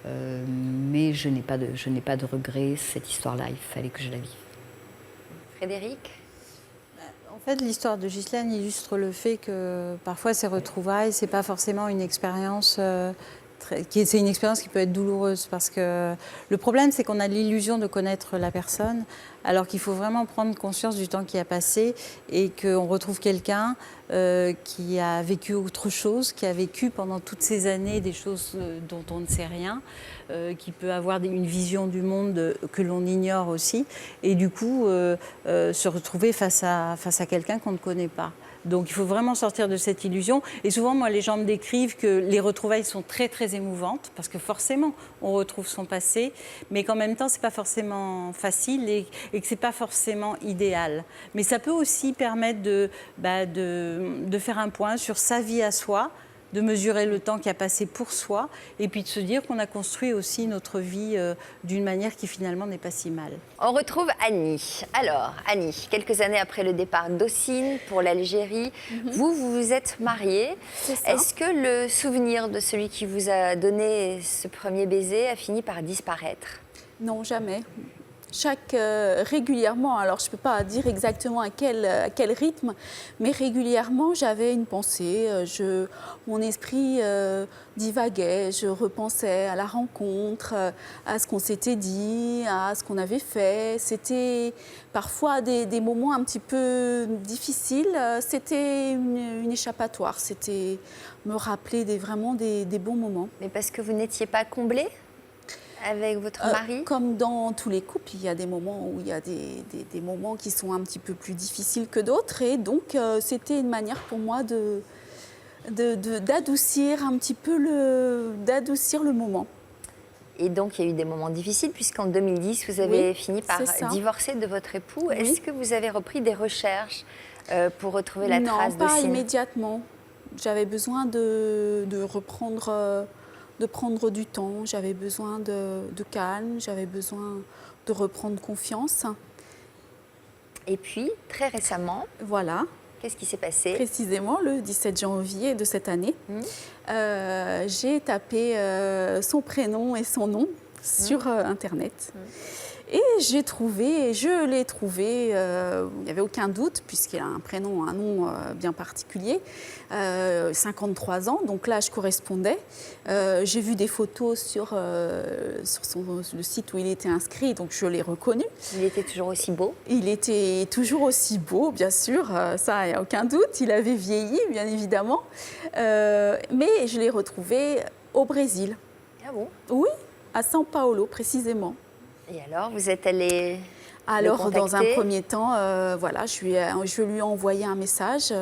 Mais je n'ai pas de regrets. Cette histoire-là, il fallait que je la vive. Frédéric? En fait, l'histoire de Ghislaine illustre le fait que parfois ces retrouvailles, c'est pas forcément une expérience c'est une expérience qui peut être douloureuse parce que le problème, c'est qu'on a l'illusion de connaître la personne, alors qu'il faut vraiment prendre conscience du temps qui a passé et qu'on retrouve quelqu'un qui a vécu autre chose, qui a vécu pendant toutes ces années des choses dont on ne sait rien, qui peut avoir une vision du monde que l'on ignore aussi, et du coup se retrouver face à quelqu'un qu'on ne connaît pas. Donc il faut vraiment sortir de cette illusion. Et souvent, moi, les gens me décrivent que les retrouvailles sont très, très émouvantes, parce que forcément, on retrouve son passé, mais qu'en même temps, ce n'est pas forcément facile et que ce n'est pas forcément idéal. Mais ça peut aussi permettre de faire un point sur sa vie à soi, de mesurer le temps qui a passé pour soi, et puis de se dire qu'on a construit aussi notre vie d'une manière qui finalement n'est pas si mal. On retrouve Annie. Alors, Annie, quelques années après le départ d'Ossine pour l'Algérie, vous vous êtes mariée. Est-ce que le souvenir de celui qui vous a donné ce premier baiser a fini par disparaître? Non, jamais. Régulièrement, alors je ne peux pas dire exactement à quel rythme, mais régulièrement j'avais une pensée, mon esprit divaguait, je repensais à la rencontre, à ce qu'on s'était dit, à ce qu'on avait fait. C'était parfois des moments un petit peu difficiles, c'était une échappatoire, c'était me rappeler vraiment des bons moments. Mais parce que vous n'étiez pas comblée avec votre mari? Comme dans tous les couples, il y a des moments où il y a des moments qui sont un petit peu plus difficiles que d'autres. Et donc, c'était une manière pour moi d'adoucir un petit peu d'adoucir le moment. Et donc, il y a eu des moments difficiles, puisqu'en 2010, vous avez fini par divorcer de votre époux. Oui. Est-ce que vous avez repris des recherches pour retrouver la trace de Non, pas Ossine? immédiatement. J'avais besoin de reprendre... de prendre du temps, j'avais besoin de calme, j'avais besoin de reprendre confiance. Et puis, très récemment, voilà. Qu'est-ce qui s'est passé? Précisément, le 17 janvier de cette année, j'ai tapé son prénom et son nom sur Internet. Et je l'ai trouvé, il n'y avait aucun doute, puisqu'il a un prénom, un nom bien particulier, 53 ans, donc l'âge correspondait. J'ai vu des photos sur le site où il était inscrit, donc je l'ai reconnu. Il était toujours aussi beau? Il était toujours aussi beau, bien sûr, ça, il n'y a aucun doute. Il avait vieilli, bien évidemment. Mais je l'ai retrouvé au Brésil. Ah bon? Oui, à São Paulo, précisément. Et alors, vous êtes allée Alors, dans un premier temps, voilà, je lui ai envoyé un message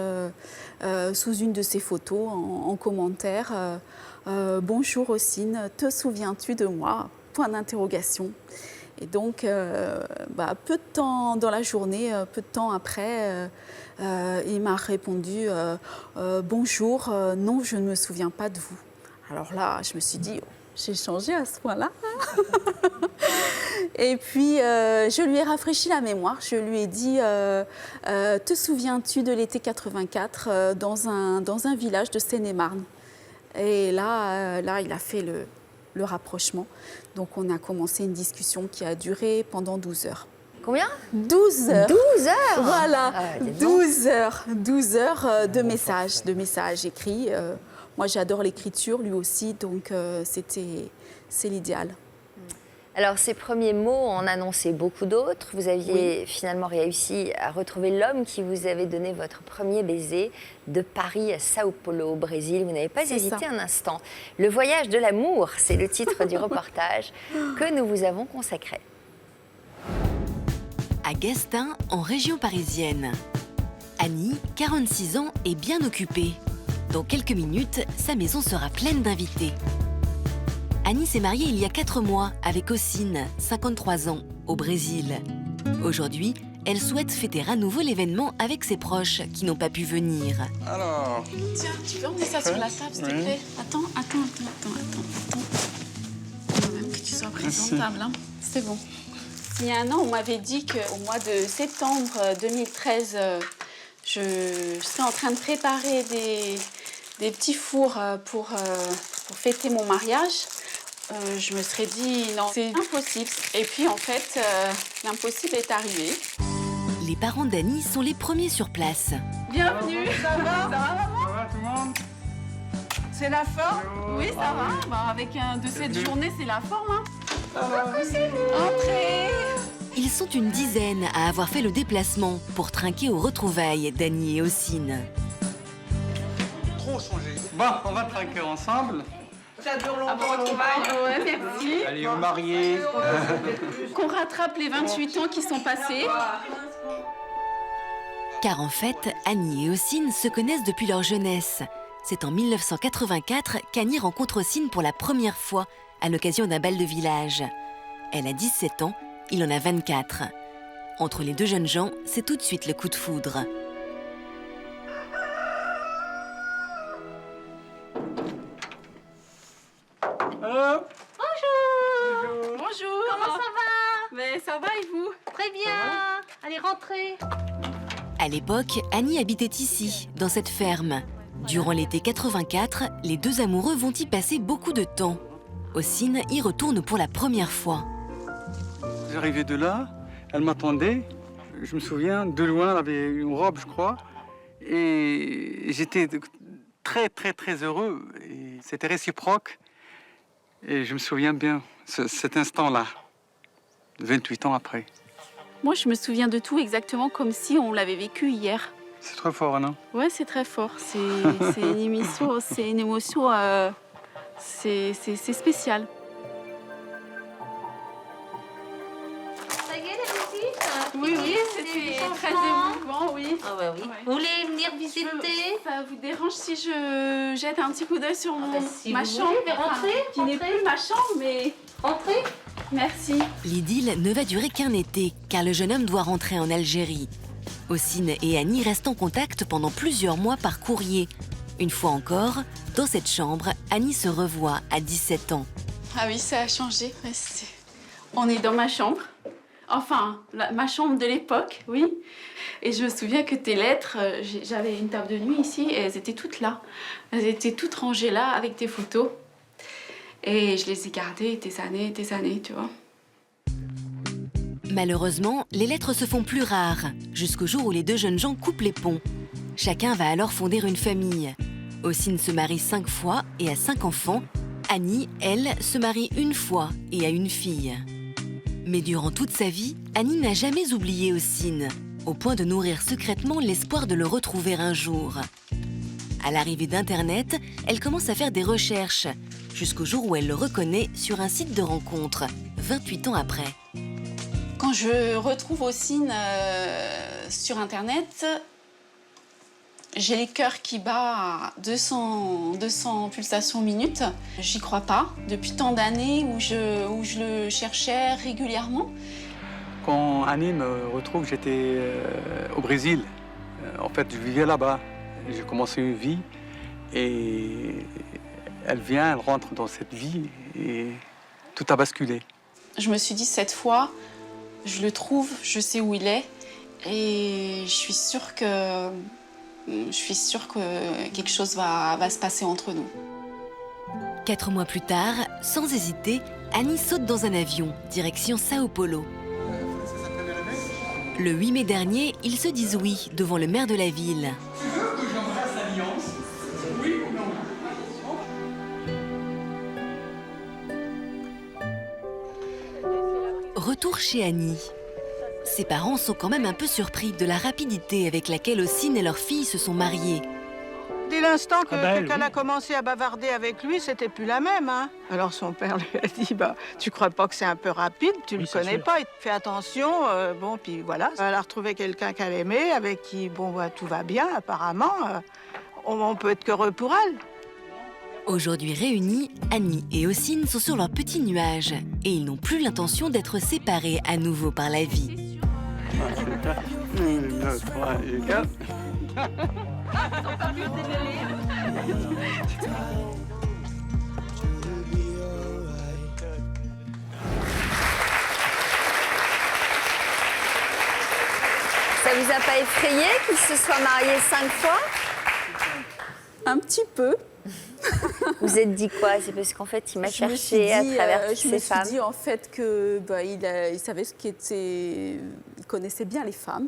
sous une de ses photos en commentaire. Bonjour Ossine, te souviens-tu de moi? Point d'interrogation. Et donc, peu de temps dans la journée, peu de temps après, il m'a répondu bonjour, non, je ne me souviens pas de vous. Alors là, je me suis dit, j'ai changé à ce point-là. Et puis, je lui ai rafraîchi la mémoire. Je lui ai dit, te souviens-tu de l'été 84 dans un village de Seine-et-Marne? Et là, il a fait le rapprochement. Donc, on a commencé une discussion qui a duré pendant 12 heures. Combien? 12 heures. 12 heures? Voilà, 12 heures de messages écrits. Moi, j'adore l'écriture, lui aussi, donc c'est l'idéal. Alors, ces premiers mots en annonçaient beaucoup d'autres. Vous aviez finalement réussi à retrouver l'homme qui vous avait donné votre premier baiser de Paris à Sao Paulo, au Brésil. Vous n'avez pas hésité un instant. Le voyage de l'amour, c'est le titre du reportage que nous vous avons consacré. À Gastein, en région parisienne. Annie, 46 ans, est bien occupée. Dans quelques minutes, sa maison sera pleine d'invités. Annie s'est mariée il y a 4 mois avec Ossine, 53 ans, au Brésil. Aujourd'hui, elle souhaite fêter à nouveau l'événement avec ses proches qui n'ont pas pu venir. Alors... Tiens, tu peux emmener ça sur la table, s'il te plaît? Attends. Il faut même que tu sois présentable, hein. C'est bon. Il y a un an, on m'avait dit qu'au mois de septembre 2013, je serais en train de préparer des petits fours pour fêter mon mariage. Je me serais dit, non, c'est impossible. Et puis, en fait, l'impossible est arrivé. Les parents d'Annie sont les premiers sur place. Bienvenue. Ça va, maman? Ça va, tout le monde? C'est la forme? Oui, ça va. Bah, avec de cette journée, c'est la forme. Hein. Entrez. Ils sont une dizaine à avoir fait le déplacement pour trinquer aux retrouvailles d'Annie et Ossine. Trop changé. Bon, on va trinquer ensemble. Ça dure longtemps, retrouvailles. Ouais, merci. Allez, vous mariez. Qu'on rattrape les 28 ans qui sont passés. Car en fait, Annie et Ossine se connaissent depuis leur jeunesse. C'est en 1984 qu'Annie rencontre Ossine pour la première fois à l'occasion d'un bal de village. Elle a 17 ans, il en a 24. Entre les deux jeunes gens, c'est tout de suite le coup de foudre. Bonjour. Comment ça va? Mais ça va et vous? Très bien. Allez, rentrez. À l'époque, Annie habitait ici, dans cette ferme. Durant l'été 84, les deux amoureux vont y passer beaucoup de temps. Ossine y retourne pour la première fois. J'arrivais de là, elle m'attendait. Je me souviens, de loin, elle avait une robe, je crois. Et j'étais très, très, très heureux. Et c'était réciproque. Et je me souviens bien, cet instant-là, 28 ans après. Moi, je me souviens de tout exactement comme si on l'avait vécu hier. C'est trop fort, non? Ouais, c'est très fort. C'est une émission, c'est une émotion, c'est spécial. Ça y est, les visites? Oui, c'était très émouvant, oui. Ah ouais, oui. Ouais. Vous voulez venir visiter? Ça vous dérange si je jette un petit coup d'œil sur si ma vous chambre? voulez, mais rentrez, Qui n'est rentrez. plus ma chambre, mais... Entrez. Merci. L'idylle ne va durer qu'un été, car le jeune homme doit rentrer en Algérie. Ossine et Annie restent en contact pendant plusieurs mois par courrier. Une fois encore, dans cette chambre, Annie se revoit à 17 ans. Ah oui, ça a changé. Ouais, on est dans ma chambre. Enfin, ma chambre de l'époque, oui. Et je me souviens que tes lettres, j'avais une table de nuit ici et elles étaient toutes là. Elles étaient toutes rangées là avec tes photos. Et je les ai gardées des années, tu vois. Malheureusement, les lettres se font plus rares, jusqu'au jour où les deux jeunes gens coupent les ponts. Chacun va alors fonder une famille. Ossine se marie 5 fois et a 5 enfants. Annie, elle, se marie une fois et a une fille. Mais durant toute sa vie, Annie n'a jamais oublié Ossine, au point de nourrir secrètement l'espoir de le retrouver un jour. À l'arrivée d'Internet, elle commence à faire des recherches, jusqu'au jour où elle le reconnaît sur un site de rencontre, 28 ans après. Quand je retrouve Ossine sur Internet, j'ai les cœurs qui battent à 200 pulsations minute. J'y crois pas. Depuis tant d'années où je le cherchais régulièrement. Quand Annie me retrouve, j'étais au Brésil. En fait, je vivais là-bas. J'ai commencé une vie et elle vient, elle rentre dans cette vie et tout a basculé. Je me suis dit, cette fois, je le trouve, je sais où il est et je suis sûre que quelque chose va se passer entre nous. 4 mois plus tard, sans hésiter, Annie saute dans un avion, direction Sao Paulo. Le 8 mai dernier, ils se disent oui devant le maire de la ville. Tu veux que j'embrasse l'Alliance? Oui ou non? Retour chez Annie. Ses parents sont quand même un peu surpris de la rapidité avec laquelle Ossine et leur fille se sont mariés. Dès l'instant qu'elle oui. a commencé à bavarder avec lui, c'était plus la même. Hein. Alors son père lui a dit, tu crois pas que c'est un peu rapide, tu le connais pas, fais attention. Bon, puis voilà. Elle a retrouvé quelqu'un qu'elle aimait, avec qui, tout va bien apparemment. On peut être qu'heureux pour elle. Aujourd'hui réunis, Annie et Ossine sont sur leur petit nuage et ils n'ont plus l'intention d'être séparés à nouveau par la vie. 1, 2, 3 et 4. Ça vous a pas effrayé qu'ils se soient mariés 5 fois? Un petit peu. Vous êtes dit quoi? C'est parce qu'en fait, il m'a cherché à travers toutes ces femmes. Je me suis dit en fait que il savait ce qui était... Il connaissait bien les femmes,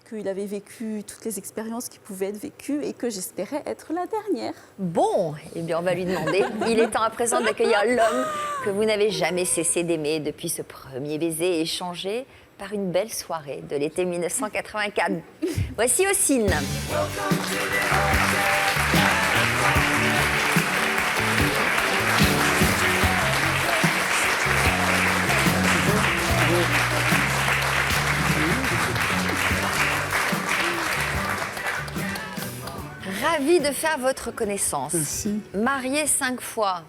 qu'il avait vécu toutes les expériences qui pouvaient être vécues et que j'espérais être la dernière. Bon, eh bien on va lui demander. Il est temps à présent d'accueillir l'homme que vous n'avez jamais cessé d'aimer depuis ce premier baiser échangé par une belle soirée de l'été 1984. Voici Ossine. Ravie de faire votre connaissance. Merci. Marié 5 fois,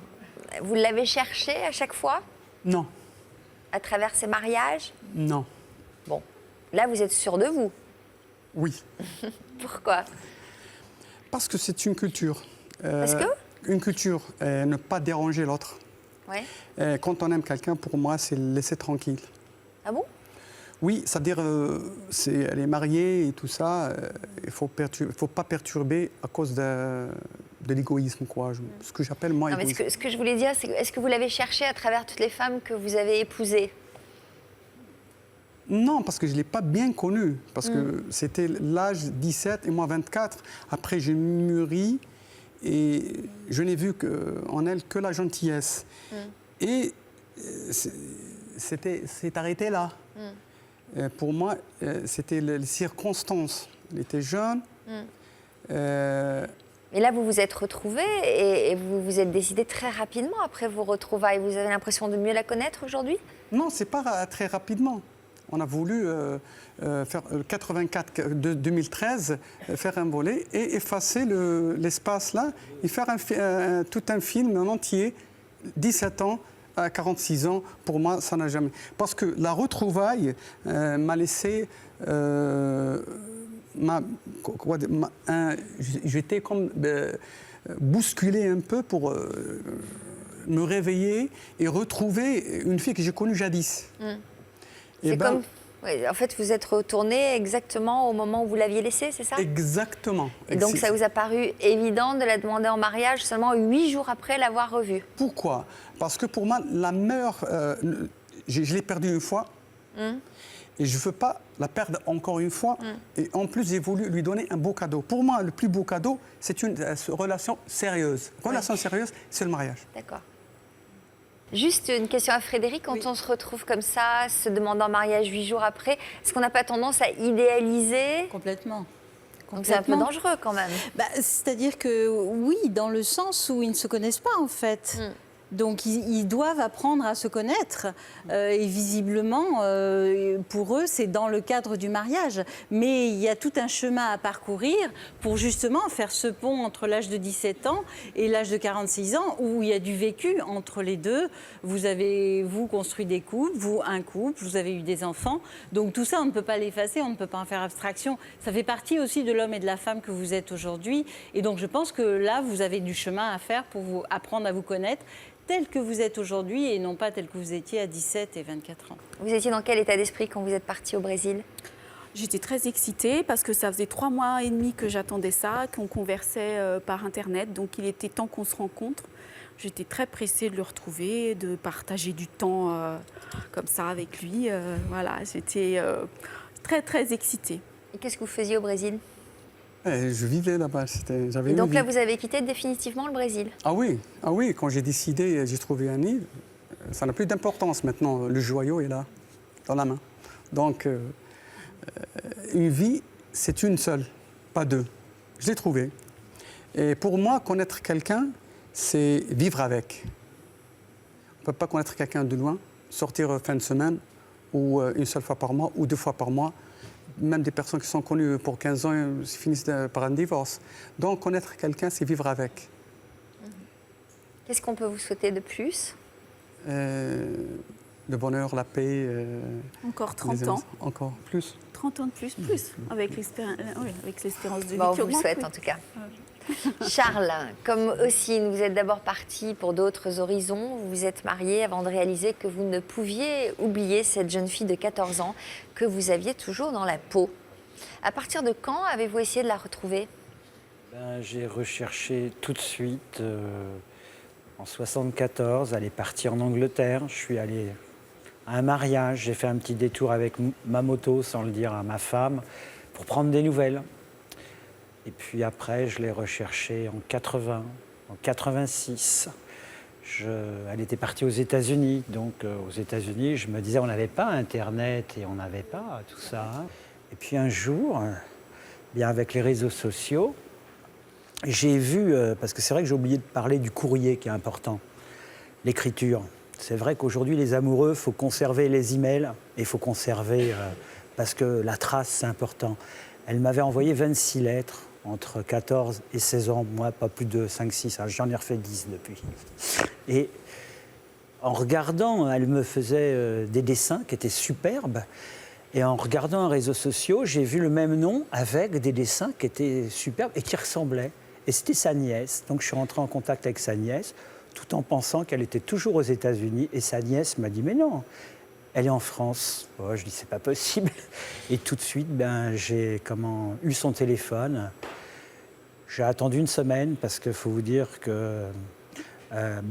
vous l'avez cherché à chaque fois, Non, à travers ces mariages? non, Bon, là vous êtes sûr de vous. oui. Pourquoi? Parce que c'est une culture. Parce que? Une culture, ne pas déranger l'autre. Ouais. Quand on aime quelqu'un, pour moi, c'est le laisser tranquille. Ah bon? Oui, c'est-à-dire, elle est mariée et tout ça, il ne faut pas perturber à cause de l'égoïsme, quoi. Ce que j'appelle, moi, Non, mais égoïsme. ce que je voulais dire, c'est est-ce que vous l'avez cherché à travers toutes les femmes que vous avez épousées? Non, parce que je ne l'ai pas bien connu. Parce que c'était l'âge 17 et moi 24. Après, j'ai mûri et je n'ai vu en elle que la gentillesse. Et c'est arrêté là. Pour moi, c'était les circonstances. Elle était jeune. Mais là, vous vous êtes retrouvés et vous vous êtes décidés très rapidement après vos retrouvailles. Vous avez l'impression de mieux la connaître aujourd'hui? Non, c'est pas très rapidement. On a voulu faire 2013, faire un volet et effacer l'espace là et faire tout un film en entier, 17 ans à 46 ans. Pour moi, ça n'a jamais. Parce que la retrouvaille m'a laissé. J'étais comme bousculé un peu pour me réveiller et retrouver une fille que j'ai connue jadis. C'est comme... Oui, en fait, vous êtes retourné exactement au moment où vous l'aviez laissée, c'est ça? Exactement. Et donc, ça vous a paru évident de la demander en mariage seulement 8 jours après l'avoir revue? Pourquoi? Parce que pour moi, la meilleure... je l'ai perdue une fois. Et je ne veux pas la perdre encore une fois. Et en plus, j'ai voulu lui donner un beau cadeau. Pour moi, le plus beau cadeau, c'est une relation sérieuse. Relation sérieuse, c'est le mariage. D'accord. Juste une question à Frédéric. Quand on se retrouve comme ça, se demandant en mariage 8 jours après, est-ce qu'on n'a pas tendance à idéaliser? Complètement. Donc c'est un peu dangereux quand même. C'est-à-dire que oui, dans le sens où ils ne se connaissent pas en fait. Donc ils doivent apprendre à se connaître et visiblement pour eux c'est dans le cadre du mariage. Mais il y a tout un chemin à parcourir pour justement faire ce pont entre l'âge de 17 ans et l'âge de 46 ans où il y a du vécu entre les deux. Vous avez construit des couples, vous un couple, vous avez eu des enfants. Donc tout ça on ne peut pas l'effacer, on ne peut pas en faire abstraction. Ça fait partie aussi de l'homme et de la femme que vous êtes aujourd'hui. Et donc je pense que là vous avez du chemin à faire pour vous apprendre à vous connaître tel que vous êtes aujourd'hui et non pas tel que vous étiez à 17 et 24 ans. Vous étiez dans quel état d'esprit quand vous êtes partie au Brésil? J'étais très excitée parce que ça faisait 3 mois et demi que j'attendais ça, qu'on conversait par Internet. Donc il était temps qu'on se rencontre. J'étais très pressée de le retrouver, de partager du temps comme ça avec lui. Voilà, j'étais très très excitée. Et qu'est-ce que vous faisiez au Brésil? Je vivais là-bas. Et donc là, vous avez quitté définitivement le Brésil? Ah oui, quand j'ai décidé, j'ai trouvé un nid, ça n'a plus d'importance maintenant. Le joyau est là, dans la main. Donc, une vie, c'est une seule, pas deux. Je l'ai trouvé. Et pour moi, connaître quelqu'un, c'est vivre avec. On ne peut pas connaître quelqu'un de loin, sortir fin de semaine, ou une seule fois par mois, ou 2 fois par mois. Même des personnes qui sont connues pour 15 ans finissent par un divorce. Donc, connaître quelqu'un, c'est vivre avec. Qu'est-ce qu'on peut vous souhaiter de plus? Le bonheur, la paix. Encore 30 ans. Encore plus. 30 ans de plus, avec l'espérance de vie. On vous le souhaite en tout cas. Charles, comme Ossine, vous êtes d'abord parti pour d'autres horizons. Vous vous êtes marié avant de réaliser que vous ne pouviez oublier cette jeune fille de 14 ans que vous aviez toujours dans la peau. À partir de quand avez-vous essayé de la retrouver? J'ai recherché tout de suite. En 1974, elle est partie en Angleterre. Je suis allé à un mariage. J'ai fait un petit détour avec ma moto sans le dire à ma femme pour prendre des nouvelles. Et puis après, je l'ai recherchée en 80, en 86. Elle était partie aux États-Unis. Donc aux États-Unis, je me disais, on n'avait pas Internet et on n'avait pas tout ça. Et puis un jour, bien avec les réseaux sociaux, j'ai vu, parce que c'est vrai que j'ai oublié de parler du courrier qui est important, l'écriture. C'est vrai qu'aujourd'hui, les amoureux, il faut conserver les emails et il faut conserver, parce que la trace, c'est important. Elle m'avait envoyé 26 lettres entre 14 et 16 ans, moi, pas plus de 5-6, j'en ai refait 10 depuis. Et en regardant, elle me faisait des dessins qui étaient superbes. Et en regardant un réseau social, j'ai vu le même nom avec des dessins qui étaient superbes et qui ressemblaient. Et c'était sa nièce. Donc je suis rentré en contact avec sa nièce, tout en pensant qu'elle était toujours aux États-Unis. Et sa nièce m'a dit, mais non, elle est en France. Oh, je dis, c'est pas possible. Et tout de suite, j'ai eu son téléphone. J'ai attendu une semaine parce qu'il faut vous dire que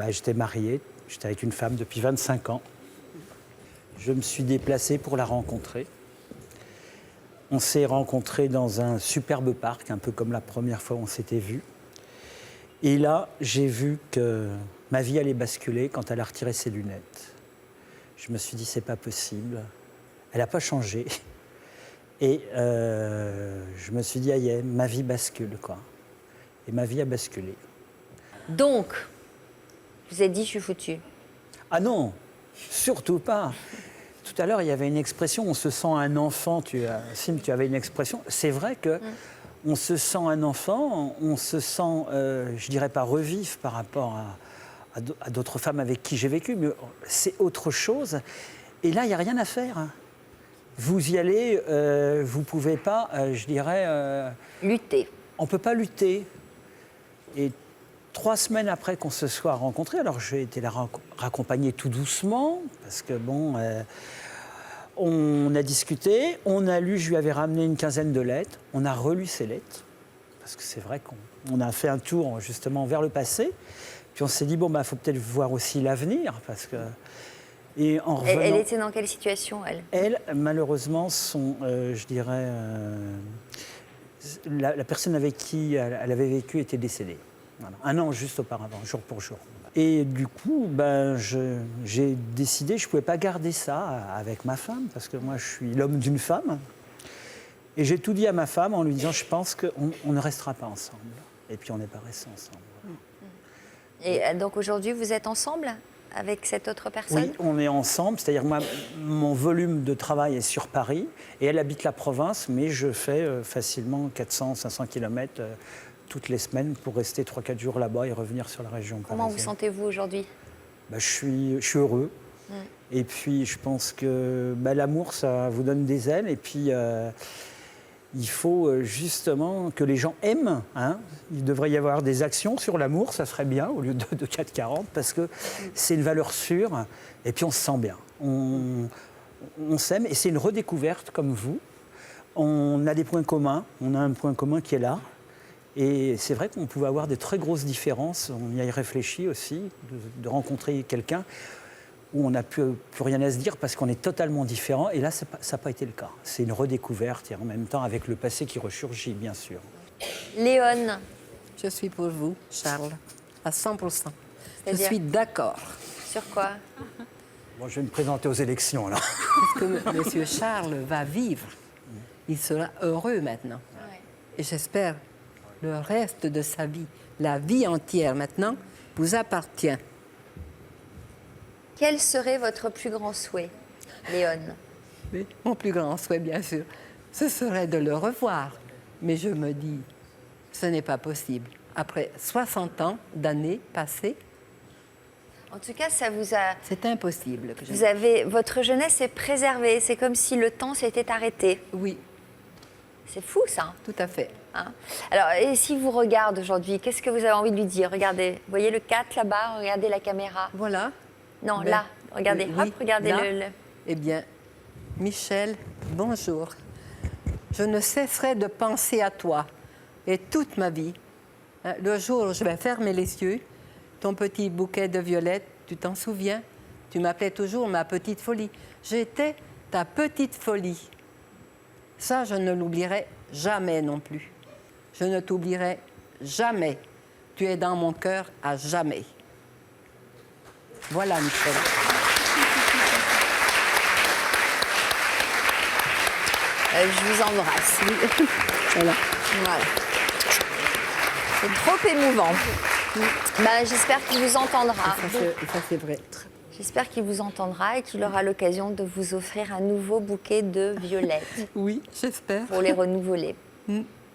j'étais marié. J'étais avec une femme depuis 25 ans. Je me suis déplacé pour la rencontrer. On s'est rencontrés dans un superbe parc, un peu comme la première fois où on s'était vus. Et là, j'ai vu que ma vie allait basculer quand elle a retiré ses lunettes. Je me suis dit, c'est pas possible. Elle n'a pas changé. Et je me suis dit, aïe, ma vie bascule, quoi. Et ma vie a basculé. Donc, vous avez dit, je suis foutue. Ah non, surtout pas. Tout à l'heure, il y avait une expression, on se sent un enfant. Sim, tu avais une expression. C'est vrai que on se sent un enfant, on se sent, je dirais pas revivre par rapport à d'autres femmes avec qui j'ai vécu, mais c'est autre chose. Et là, il n'y a rien à faire. Vous y allez, vous ne pouvez pas, je dirais... lutter. On ne peut pas lutter. Et 3 semaines après qu'on se soit rencontrés, alors j'ai été la raccompagner tout doucement, parce que bon, on a discuté, on a lu, je lui avais ramené une quinzaine de lettres, on a relu ces lettres, parce que c'est vrai qu'on a fait un tour justement vers le passé, puis on s'est dit, bon, faut peut-être voir aussi l'avenir, parce que... Et en revenant, elle était dans quelle situation, elle? Elle, malheureusement, je dirais, la personne avec qui elle avait vécu était décédée. Voilà. 1 an juste auparavant, jour pour jour. Et du coup, j'ai décidé, je ne pouvais pas garder ça avec ma femme, parce que moi, je suis l'homme d'une femme. Et j'ai tout dit à ma femme en lui disant, je pense qu'on ne restera pas ensemble. Et puis, on n'est pas restés ensemble. Et donc, aujourd'hui, vous êtes ensemble avec cette autre personne? Oui, on est ensemble. C'est-à-dire, moi, mon volume de travail est sur Paris. Et elle habite la province, mais je fais facilement 400-500 km toutes les semaines pour rester 3-4 jours là-bas et revenir sur la région parisienne. Comment vous sentez-vous aujourd'hui? Je suis heureux. Et puis, je pense que l'amour, ça vous donne des ailes. Et puis, il faut justement que les gens aiment. Il devrait y avoir des actions sur l'amour, ça serait bien, au lieu de 4,40, parce que c'est une valeur sûre. Et puis, on se sent bien. On s'aime. Et c'est une redécouverte, comme vous. On a des points communs. On a un point commun qui est là. Et c'est vrai qu'on pouvait avoir de très grosses différences. On y a réfléchi aussi, de rencontrer quelqu'un où on n'a plus rien à se dire parce qu'on est totalement différents. Et là, ça n'a pas été le cas. C'est une redécouverte et en même temps avec le passé qui ressurgit, bien sûr. Léone. Je suis pour vous, Charles, à 100%. Je C'est-à-dire suis d'accord. Sur quoi? Bon, je vais me présenter aux élections, là. Parce que M. Charles va vivre. Il sera heureux maintenant. Ouais. Et j'espère le reste de sa vie, la vie entière maintenant, vous appartient. Quel serait votre plus grand souhait, Léone? Oui, mon plus grand souhait, bien sûr, ce serait de le revoir. Mais je me dis, ce n'est pas possible. Après 60 ans d'années passées, En tout cas, ça vous a... c'est impossible. Que je... Votre jeunesse est préservée. C'est comme si le temps s'était arrêté. Oui. C'est fou, ça. Tout à fait. Alors, et si vous regardez aujourd'hui, qu'est-ce que vous avez envie de lui dire? Regardez, vous voyez le 4 là-bas? Regardez la caméra. Voilà. Non, là. Regardez, oui, hop, regardez là. Eh bien, Michel, bonjour. Je ne cesserai de penser à toi. Et toute ma vie, le jour où je vais fermer les yeux, ton petit bouquet de violettes, tu t'en souviens? Tu m'appelais toujours ma petite folie. J'étais ta petite folie. Ça, je ne l'oublierai jamais non plus. Je ne t'oublierai jamais. Tu es dans mon cœur à jamais. Voilà, Michel. Je vous embrasse. Voilà. Voilà. C'est trop émouvant. J'espère qu'il vous entendra. Ça, c'est vrai. J'espère qu'il vous entendra et qu'il aura l'occasion de vous offrir un nouveau bouquet de violettes. Oui, j'espère. Pour les renouveler.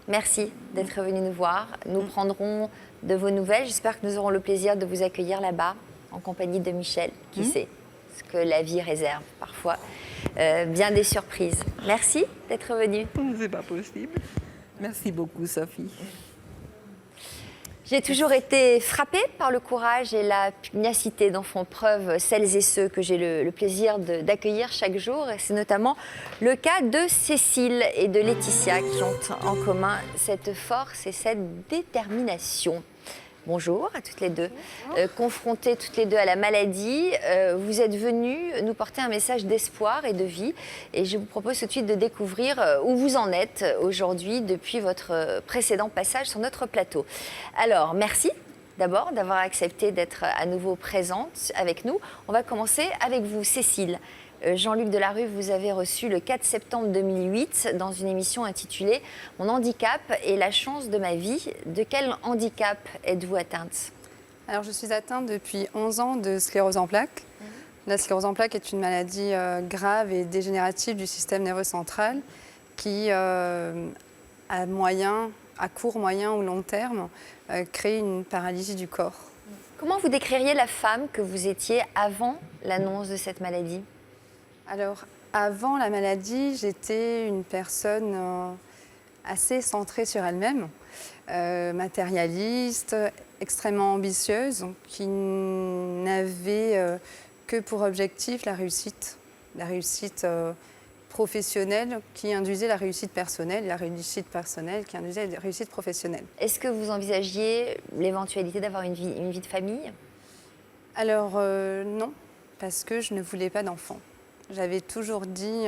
Merci d'être venu nous voir. Nous prendrons de vos nouvelles. J'espère que nous aurons le plaisir de vous accueillir là-bas, en compagnie de Michel. Qui sait ce que la vie réserve parfois. Bien des surprises. Merci d'être venu. C'est pas possible. Merci beaucoup, Sophie. J'ai toujours été frappée par le courage et la pugnacité dont font preuve celles et ceux que j'ai le plaisir d'accueillir chaque jour. Et c'est notamment le cas de Cécile et de Laetitia qui ont en commun cette force et cette détermination. Bonjour à toutes les deux. Confrontées toutes les deux à la maladie, vous êtes venues nous porter un message d'espoir et de vie. Et je vous propose tout de suite de découvrir où vous en êtes aujourd'hui depuis votre précédent passage sur notre plateau. Alors, merci d'abord d'avoir accepté d'être à nouveau présente avec nous. On va commencer avec vous, Cécile. Jean-Luc Delarue, vous avez reçu le 4 septembre 2008 dans une émission intitulée « Mon handicap et la chance de ma vie ». De quel handicap êtes-vous atteinte? Alors, je suis atteinte depuis 11 ans de sclérose en plaques. La sclérose en plaques est une maladie grave et dégénérative du système nerveux central qui, à court, moyen ou long terme, crée une paralysie du corps. Comment vous décririez la femme que vous étiez avant l'annonce de cette maladie? Alors, avant la maladie, j'étais une personne assez centrée sur elle-même, matérialiste, extrêmement ambitieuse, qui n'avait que pour objectif la réussite professionnelle qui induisait la réussite personnelle, et la réussite personnelle qui induisait la réussite professionnelle. Est-ce que vous envisagiez l'éventualité d'avoir une vie de famille? Alors, non, parce que je ne voulais pas d'enfant. J'avais toujours dit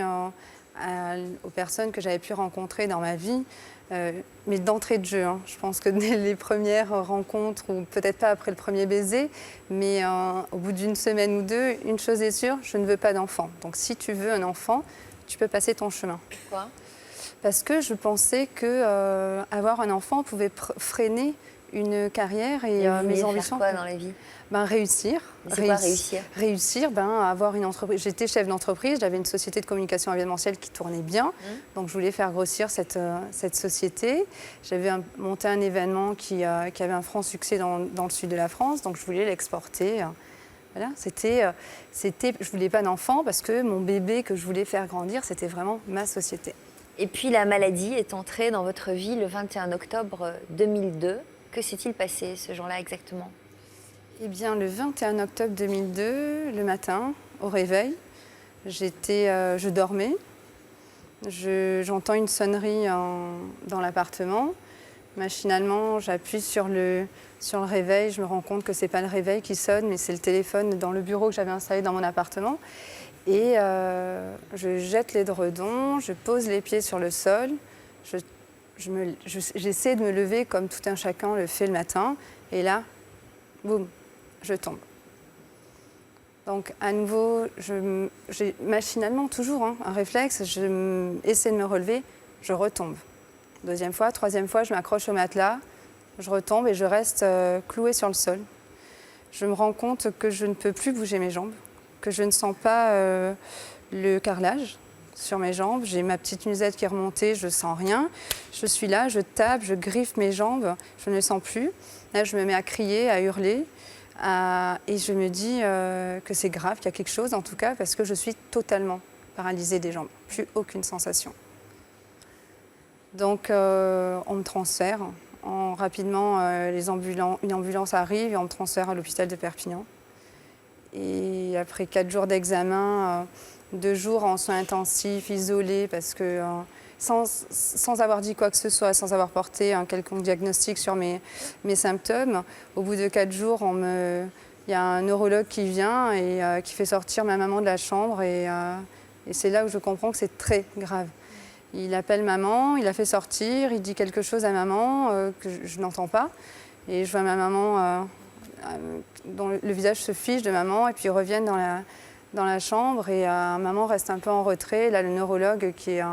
aux personnes que j'avais pu rencontrer dans ma vie, mais d'entrée de jeu, je pense que dès les premières rencontres, ou peut-être pas après le premier baiser, mais au bout d'une semaine ou deux, une chose est sûre, je ne veux pas d'enfant. Donc si tu veux un enfant, tu peux passer ton chemin. Pourquoi? Parce que je pensais que avoir un enfant pouvait freiner une carrière et mes ambitions. Faire quoi dans la vie? Réussir. C'est quoi réussir? Réussir, avoir une entreprise. J'étais chef d'entreprise, j'avais une société de communication événementielle qui tournait bien. Donc je voulais faire grossir cette société. J'avais monté un événement qui avait un franc succès dans le sud de la France, donc je voulais l'exporter. Voilà, je ne voulais pas d'enfant parce que mon bébé que je voulais faire grandir, c'était vraiment ma société. Et puis la maladie est entrée dans votre vie le 21 octobre 2002. Que s'est-il passé ce jour-là exactement? Eh bien, le 21 octobre 2002, le matin, au réveil, je dormais. J'entends une sonnerie dans l'appartement. Machinalement, j'appuie sur le réveil. Je me rends compte que ce n'est pas le réveil qui sonne, mais c'est le téléphone dans le bureau que j'avais installé dans mon appartement. Et je jette l'édredon, je pose les pieds sur le sol. J'essaie de me lever comme tout un chacun le fait le matin. Et là, boum, je tombe. Donc, à nouveau, j'ai machinalement toujours un réflexe. J'essaie de me relever, je retombe. Deuxième fois, troisième fois, je m'accroche au matelas, je retombe et je reste clouée sur le sol. Je me rends compte que je ne peux plus bouger mes jambes, que je ne sens pas le carrelage sur mes jambes. J'ai ma petite musette qui est remontée, je ne sens rien. Je suis là, je tape, je griffe mes jambes, je ne sens plus. Là, je me mets à crier, à hurler. Et je me dis que c'est grave, qu'il y a quelque chose en tout cas, parce que je suis totalement paralysée des jambes. Plus aucune sensation. Donc, on me transfère. Rapidement, une ambulance arrive et on me transfère à l'hôpital de Perpignan. Et après 4 jours d'examen, 2 jours en soins intensifs, isolés, parce que sans avoir dit quoi que ce soit, sans avoir porté un quelconque diagnostic sur mes symptômes, au bout de 4 jours, il y a un neurologue qui vient et qui fait sortir ma maman de la chambre. Et c'est là où je comprends que c'est très grave. Il appelle maman, il la fait sortir, il dit quelque chose à maman que je n'entends pas. Et je vois ma maman dont le visage se fiche de maman et puis ils reviennent dans la chambre et maman reste un peu en retrait. Là, le neurologue qui est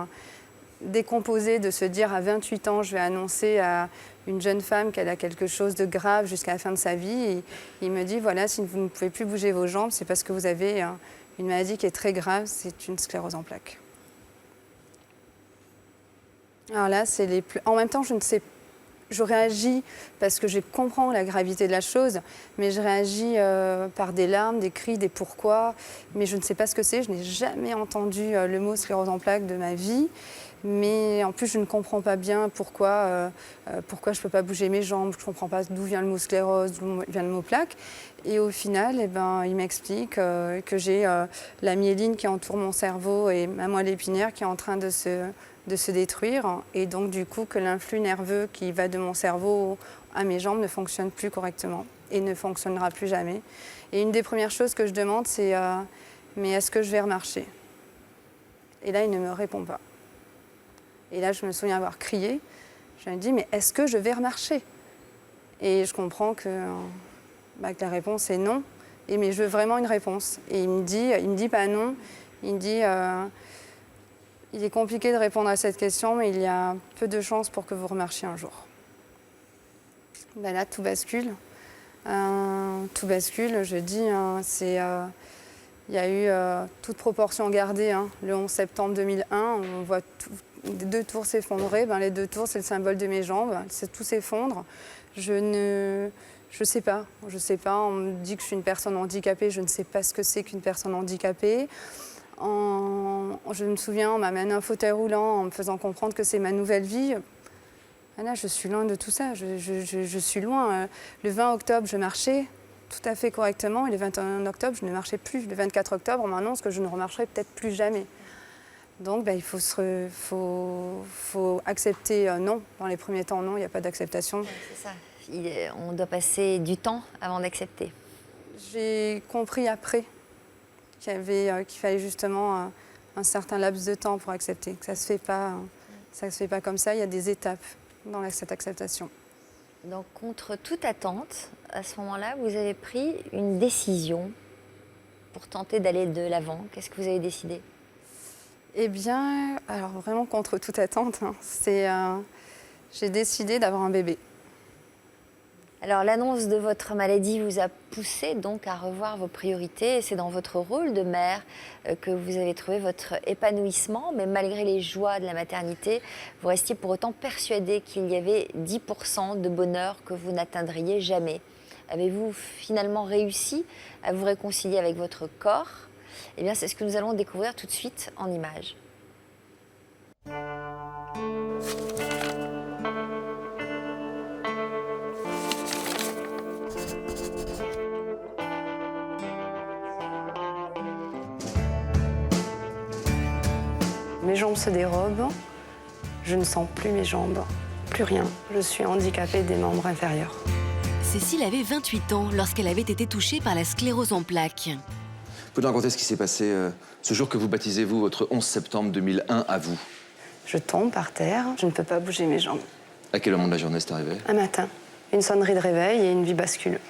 décomposé de se dire à 28 ans, je vais annoncer à une jeune femme qu'elle a quelque chose de grave jusqu'à la fin de sa vie. Et il me dit, voilà, si vous ne pouvez plus bouger vos jambes, c'est parce que vous avez une maladie qui est très grave, c'est une sclérose en plaques. Alors là, en même temps, je ne sais pas. Je réagis parce que je comprends la gravité de la chose, mais je réagis par des larmes, des cris, des pourquoi. Mais je ne sais pas ce que c'est. Je n'ai jamais entendu le mot sclérose en plaques de ma vie. Mais en plus, je ne comprends pas bien pourquoi je ne peux pas bouger mes jambes. Je ne comprends pas d'où vient le mot sclérose, d'où vient le mot plaque. Et au final, il m'explique que j'ai la myéline qui entoure mon cerveau et ma moelle épinière qui est en train de se détruire. Et donc, du coup, que l'influx nerveux qui va de mon cerveau à mes jambes ne fonctionne plus correctement et ne fonctionnera plus jamais. Et une des premières choses que je demande, c'est mais est-ce que je vais remarcher? Et là, il ne me répond pas. Et là, je me souviens avoir crié. Je lui ai dit, mais est-ce que je vais remarcher? Et je comprends que la réponse est non. Mais je veux vraiment une réponse. Et il me dit pas non. Il me dit, il est compliqué de répondre à cette question, mais il y a peu de chances pour que vous remarchiez un jour. Là, tout bascule. Tout bascule, je dis, il y a eu toute proportion gardée. Le 11 septembre 2001, on voit les 2 tours s'effondrer. Les 2 tours, c'est le symbole de mes jambes. Tout s'effondre. Je sais pas. On me dit que je suis une personne handicapée. Je ne sais pas ce que c'est qu'une personne handicapée. Je me souviens, on m'amène un fauteuil roulant en me faisant comprendre que c'est ma nouvelle vie. Là, je suis loin de tout ça. Je suis loin. Le 20 octobre, je marchais tout à fait correctement. Et le 21 octobre, je ne marchais plus. Le 24 octobre, on m'annonce que je ne remarcherai peut-être plus jamais. Donc, il faut accepter non. Dans les premiers temps, non, il n'y a pas d'acceptation. C'est ça. On doit passer du temps avant d'accepter. J'ai compris après qu'il fallait justement un certain laps de temps pour accepter. Que ça se fait pas comme ça. Il y a des étapes dans cette acceptation. Donc, contre toute attente, à ce moment-là, vous avez pris une décision pour tenter d'aller de l'avant. Qu'est-ce que vous avez décidé? Eh bien, alors vraiment contre toute attente, j'ai décidé d'avoir un bébé. Alors, l'annonce de votre maladie vous a poussé donc à revoir vos priorités. Et c'est dans votre rôle de mère que vous avez trouvé votre épanouissement. Mais malgré les joies de la maternité, vous restiez pour autant persuadée qu'il y avait 10% de bonheur que vous n'atteindriez jamais. Avez-vous finalement réussi à vous réconcilier avec votre corps? Eh bien, c'est ce que nous allons découvrir tout de suite en images. Mes jambes se dérobent, je ne sens plus mes jambes, plus rien. Je suis handicapée des membres inférieurs. Cécile avait 28 ans lorsqu'elle avait été touchée par la sclérose en plaques. Vous pouvez nous raconter ce qui s'est passé ce jour que vous baptisez, vous, votre 11 septembre 2001, à vous? Je tombe par terre, je ne peux pas bouger mes jambes. À quel moment de la journée c'est arrivé? Un matin, une sonnerie de réveil et une vie bascule.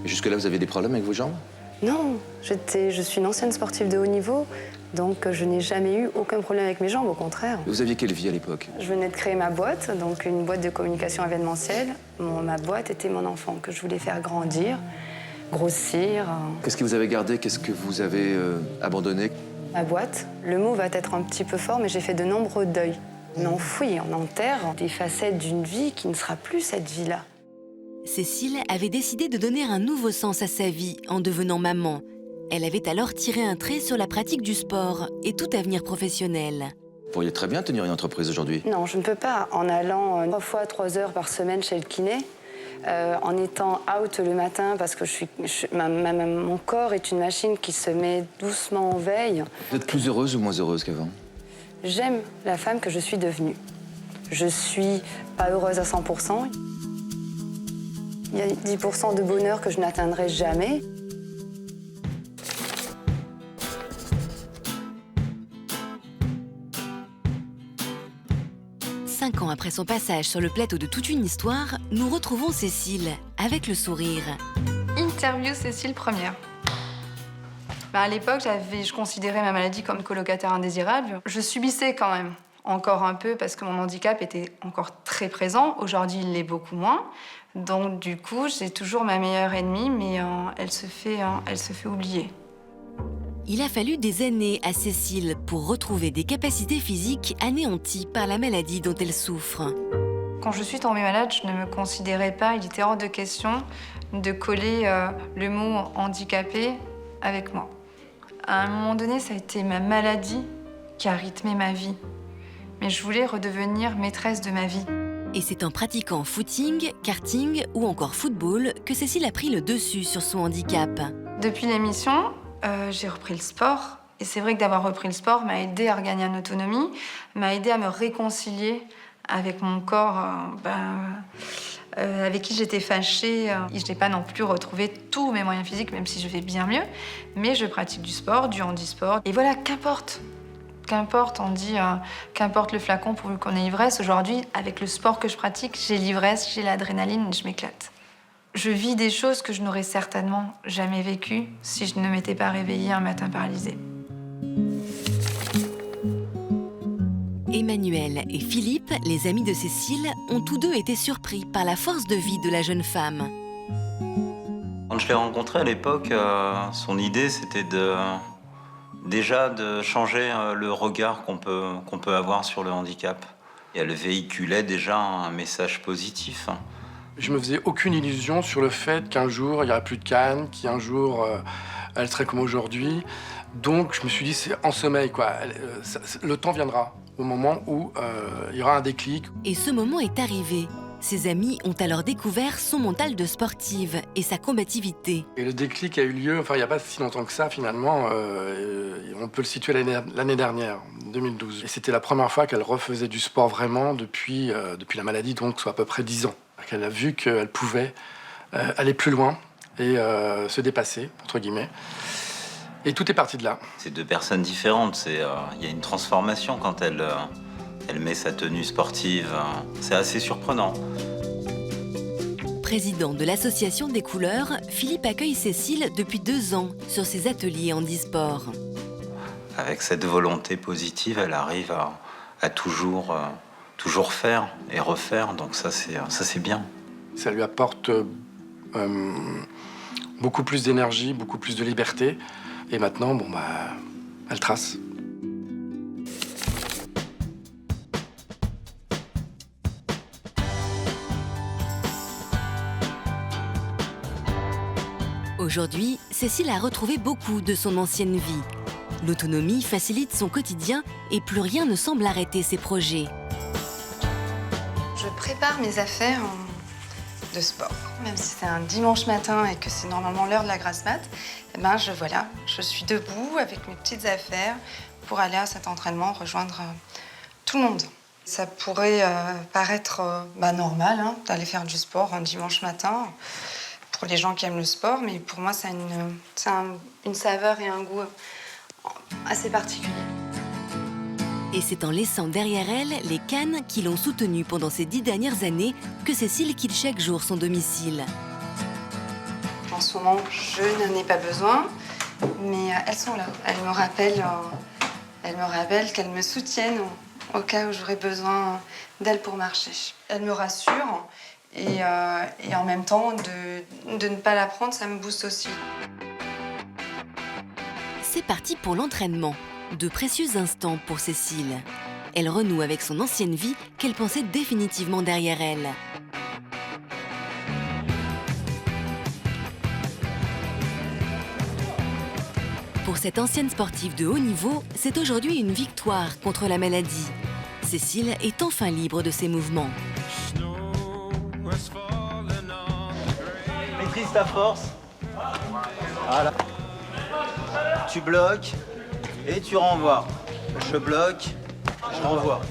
Et jusque-là, vous aviez des problèmes avec vos jambes? Non, je suis une ancienne sportive de haut niveau, donc je n'ai jamais eu aucun problème avec mes jambes, au contraire. Vous aviez quelle vie à l'époque? Je venais de créer ma boîte, donc une boîte de communication événementielle. Ma boîte était mon enfant que je voulais faire grandir, grossir. Qu'est-ce que vous avez gardé? Qu'est-ce que vous avez abandonné? Ma boîte, le mot va être un petit peu fort, mais j'ai fait de nombreux deuils. On enfouit, on enterre des facettes d'une vie qui ne sera plus cette vie-là. Cécile avait décidé de donner un nouveau sens à sa vie en devenant maman. Elle avait alors tiré un trait sur la pratique du sport et tout avenir professionnel. Vous pourriez très bien tenir une entreprise aujourd'hui. Non, je ne peux pas. En allant 3 fois 3 heures par semaine chez le kiné, en étant out le matin parce que mon corps est une machine qui se met doucement en veille. Vous êtes plus heureuse ou moins heureuse qu'avant? J'aime la femme que je suis devenue. Je suis pas heureuse à 100%. Il y a 10% de bonheur que je n'atteindrai jamais. 5 ans après son passage sur le plateau de Toute une histoire, nous retrouvons Cécile, avec le sourire. Interview Cécile première. À l'époque, je considérais ma maladie comme colocataire indésirable. Je subissais quand même encore un peu parce que mon handicap était encore très présent. Aujourd'hui, il l'est beaucoup moins. Donc du coup, j'ai toujours ma meilleure ennemie, mais elle se fait oublier. Il a fallu des années à Cécile pour retrouver des capacités physiques anéanties par la maladie dont elle souffre. Quand je suis tombée malade, je ne me considérais pas, il était hors de question de coller le mot handicapé avec moi. À un moment donné, ça a été ma maladie qui a rythmé ma vie. Mais je voulais redevenir maîtresse de ma vie. Et c'est en pratiquant footing, karting ou encore football que Cécile a pris le dessus sur son handicap. Depuis l'émission, j'ai repris le sport. Et c'est vrai que d'avoir repris le sport m'a aidée à regagner en autonomie, m'a aidée à me réconcilier avec mon corps avec qui j'étais fâchée. Je n'ai pas non plus retrouvé tous mes moyens physiques, même si je vais bien mieux. Mais je pratique du sport, du handisport. Et voilà, qu'importe. Qu'importe, on dit, qu'importe le flacon pourvu qu'on ait ivresse. Aujourd'hui, avec le sport que je pratique, j'ai l'ivresse, j'ai l'adrénaline, je m'éclate. Je vis des choses que je n'aurais certainement jamais vécues si je ne m'étais pas réveillée un matin paralysée. Emmanuel et Philippe, les amis de Cécile, ont tous deux été surpris par la force de vie de la jeune femme. Quand je l'ai rencontrée à l'époque, son idée, c'était déjà de changer le regard qu'on peut avoir sur le handicap. Et elle véhiculait déjà un message positif. Je me faisais aucune illusion sur le fait qu'un jour, il n'y aurait plus de Cannes, qu'un jour, elle serait comme aujourd'hui. Donc, je me suis dit, c'est en sommeil, quoi. Le temps viendra, au moment où il y aura un déclic. Et ce moment est arrivé. Ses amis ont alors découvert son mental de sportive et sa combativité. Et le déclic a eu lieu, enfin, il n'y a pas si longtemps que ça, finalement. On peut le situer l'année dernière, 2012. Et c'était la première fois qu'elle refaisait du sport vraiment depuis la maladie, donc soit à peu près 10 ans. Elle a vu qu'elle pouvait aller plus loin et se dépasser, entre guillemets. Et tout est parti de là. C'est deux personnes différentes. Il y a une transformation quand elle met sa tenue sportive. C'est assez surprenant. Président de l'association des couleurs, Philippe accueille Cécile depuis 2 ans sur ses ateliers handisport. Avec cette volonté positive, elle arrive à toujours faire et refaire. Donc ça, c'est bien. Ça lui apporte beaucoup plus d'énergie, beaucoup plus de liberté. Et maintenant, elle trace. Aujourd'hui, Cécile a retrouvé beaucoup de son ancienne vie. L'autonomie facilite son quotidien et plus rien ne semble arrêter ses projets. Je prépare mes affaires de sport. Même si c'est un dimanche matin et que c'est normalement l'heure de la grasse mat, je suis debout avec mes petites affaires pour aller à cet entraînement, rejoindre tout le monde. Ça pourrait paraître normal d'aller faire du sport un dimanche matin pour les gens qui aiment le sport, mais pour moi, ça a une saveur et un goût assez particulier. Et c'est en laissant derrière elle les cannes qui l'ont soutenue pendant ces 10 dernières années que Cécile quitte chaque jour son domicile. En ce moment, je n'en ai pas besoin, mais elles sont là. Elles me rappellent qu'elles me soutiennent au cas où j'aurais besoin d'elles pour marcher. Elles me rassurent et en même temps, de ne pas la prendre, ça me booste aussi. C'est parti pour l'entraînement. De précieux instants pour Cécile. Elle renoue avec son ancienne vie qu'elle pensait définitivement derrière elle. Pour cette ancienne sportive de haut niveau, c'est aujourd'hui une victoire contre la maladie. Cécile est enfin libre de ses mouvements. Maîtrise ta force. Voilà. Tu bloques. Et tu renvoies. Je bloque, je renvoie.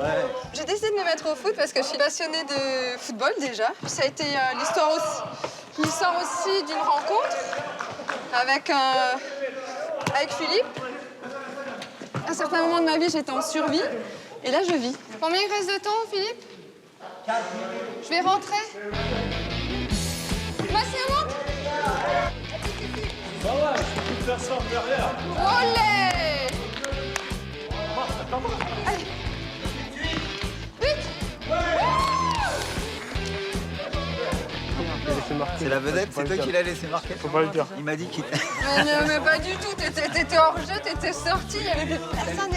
Ouais. J'ai décidé de me mettre au foot parce que je suis passionnée de football déjà. Ça a été l'histoire aussi d'une rencontre avec Philippe. À un certain moment de ma vie, j'étais en survie Et là, je vis. Combien il reste de temps, Philippe? Je vais rentrer. Bastien, monte. Olé! Allez. Vite. C'est la vedette, c'est toi qui l'as laissé marquer. Faut pas le dire. Il m'a dit qu'il... Mais pas du tout, t'étais hors jeu, t'étais sorti, il y avait personne.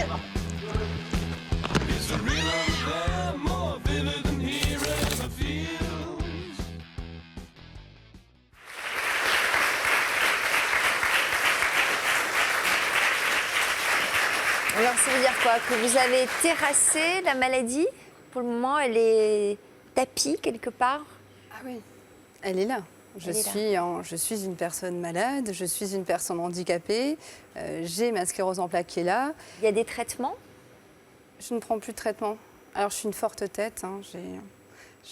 Alors, ça veut dire quoi? Que vous avez terrassé la maladie? Pour le moment, elle est tapie quelque part? Ah oui, elle est là. Je suis une personne malade, je suis une personne handicapée, j'ai ma sclérose en plaques qui est là. Il y a des traitements? Je ne prends plus de traitement. Alors, je suis une forte tête. Hein,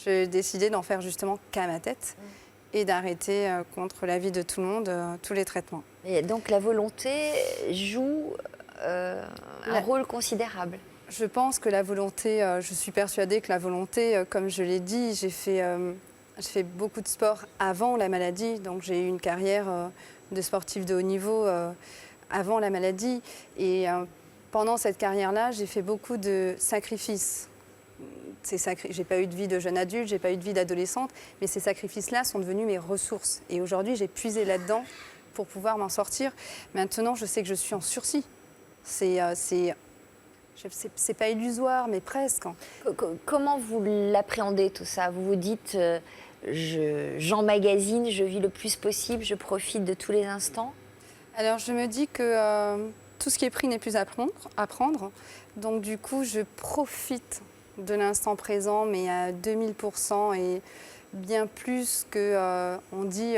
j'ai décidé d'en faire justement qu'à ma tête et d'arrêter contre l'avis de tout le monde tous les traitements. Et donc, la volonté joue un rôle considérable. Je pense que la volonté, je suis persuadée que la volonté, comme je l'ai dit, j'ai fait beaucoup de sport avant la maladie, donc j'ai eu une carrière de sportive de haut niveau avant la maladie. Et pendant cette carrière-là, j'ai fait beaucoup de sacrifices. J'ai pas eu de vie de jeune adulte, j'ai pas eu de vie d'adolescente, mais ces sacrifices-là sont devenus mes ressources. Et aujourd'hui, j'ai puisé là-dedans pour pouvoir m'en sortir. Maintenant, je sais que je suis en sursis. C'est pas illusoire, mais presque. Comment vous l'appréhendez tout ça? Vous vous dites, j'emmagasine, je vis le plus possible, je profite de tous les instants? Alors je me dis que tout ce qui est pris n'est plus à prendre. Donc du coup, je profite de l'instant présent, mais à 2000%, et bien plus que, on dit,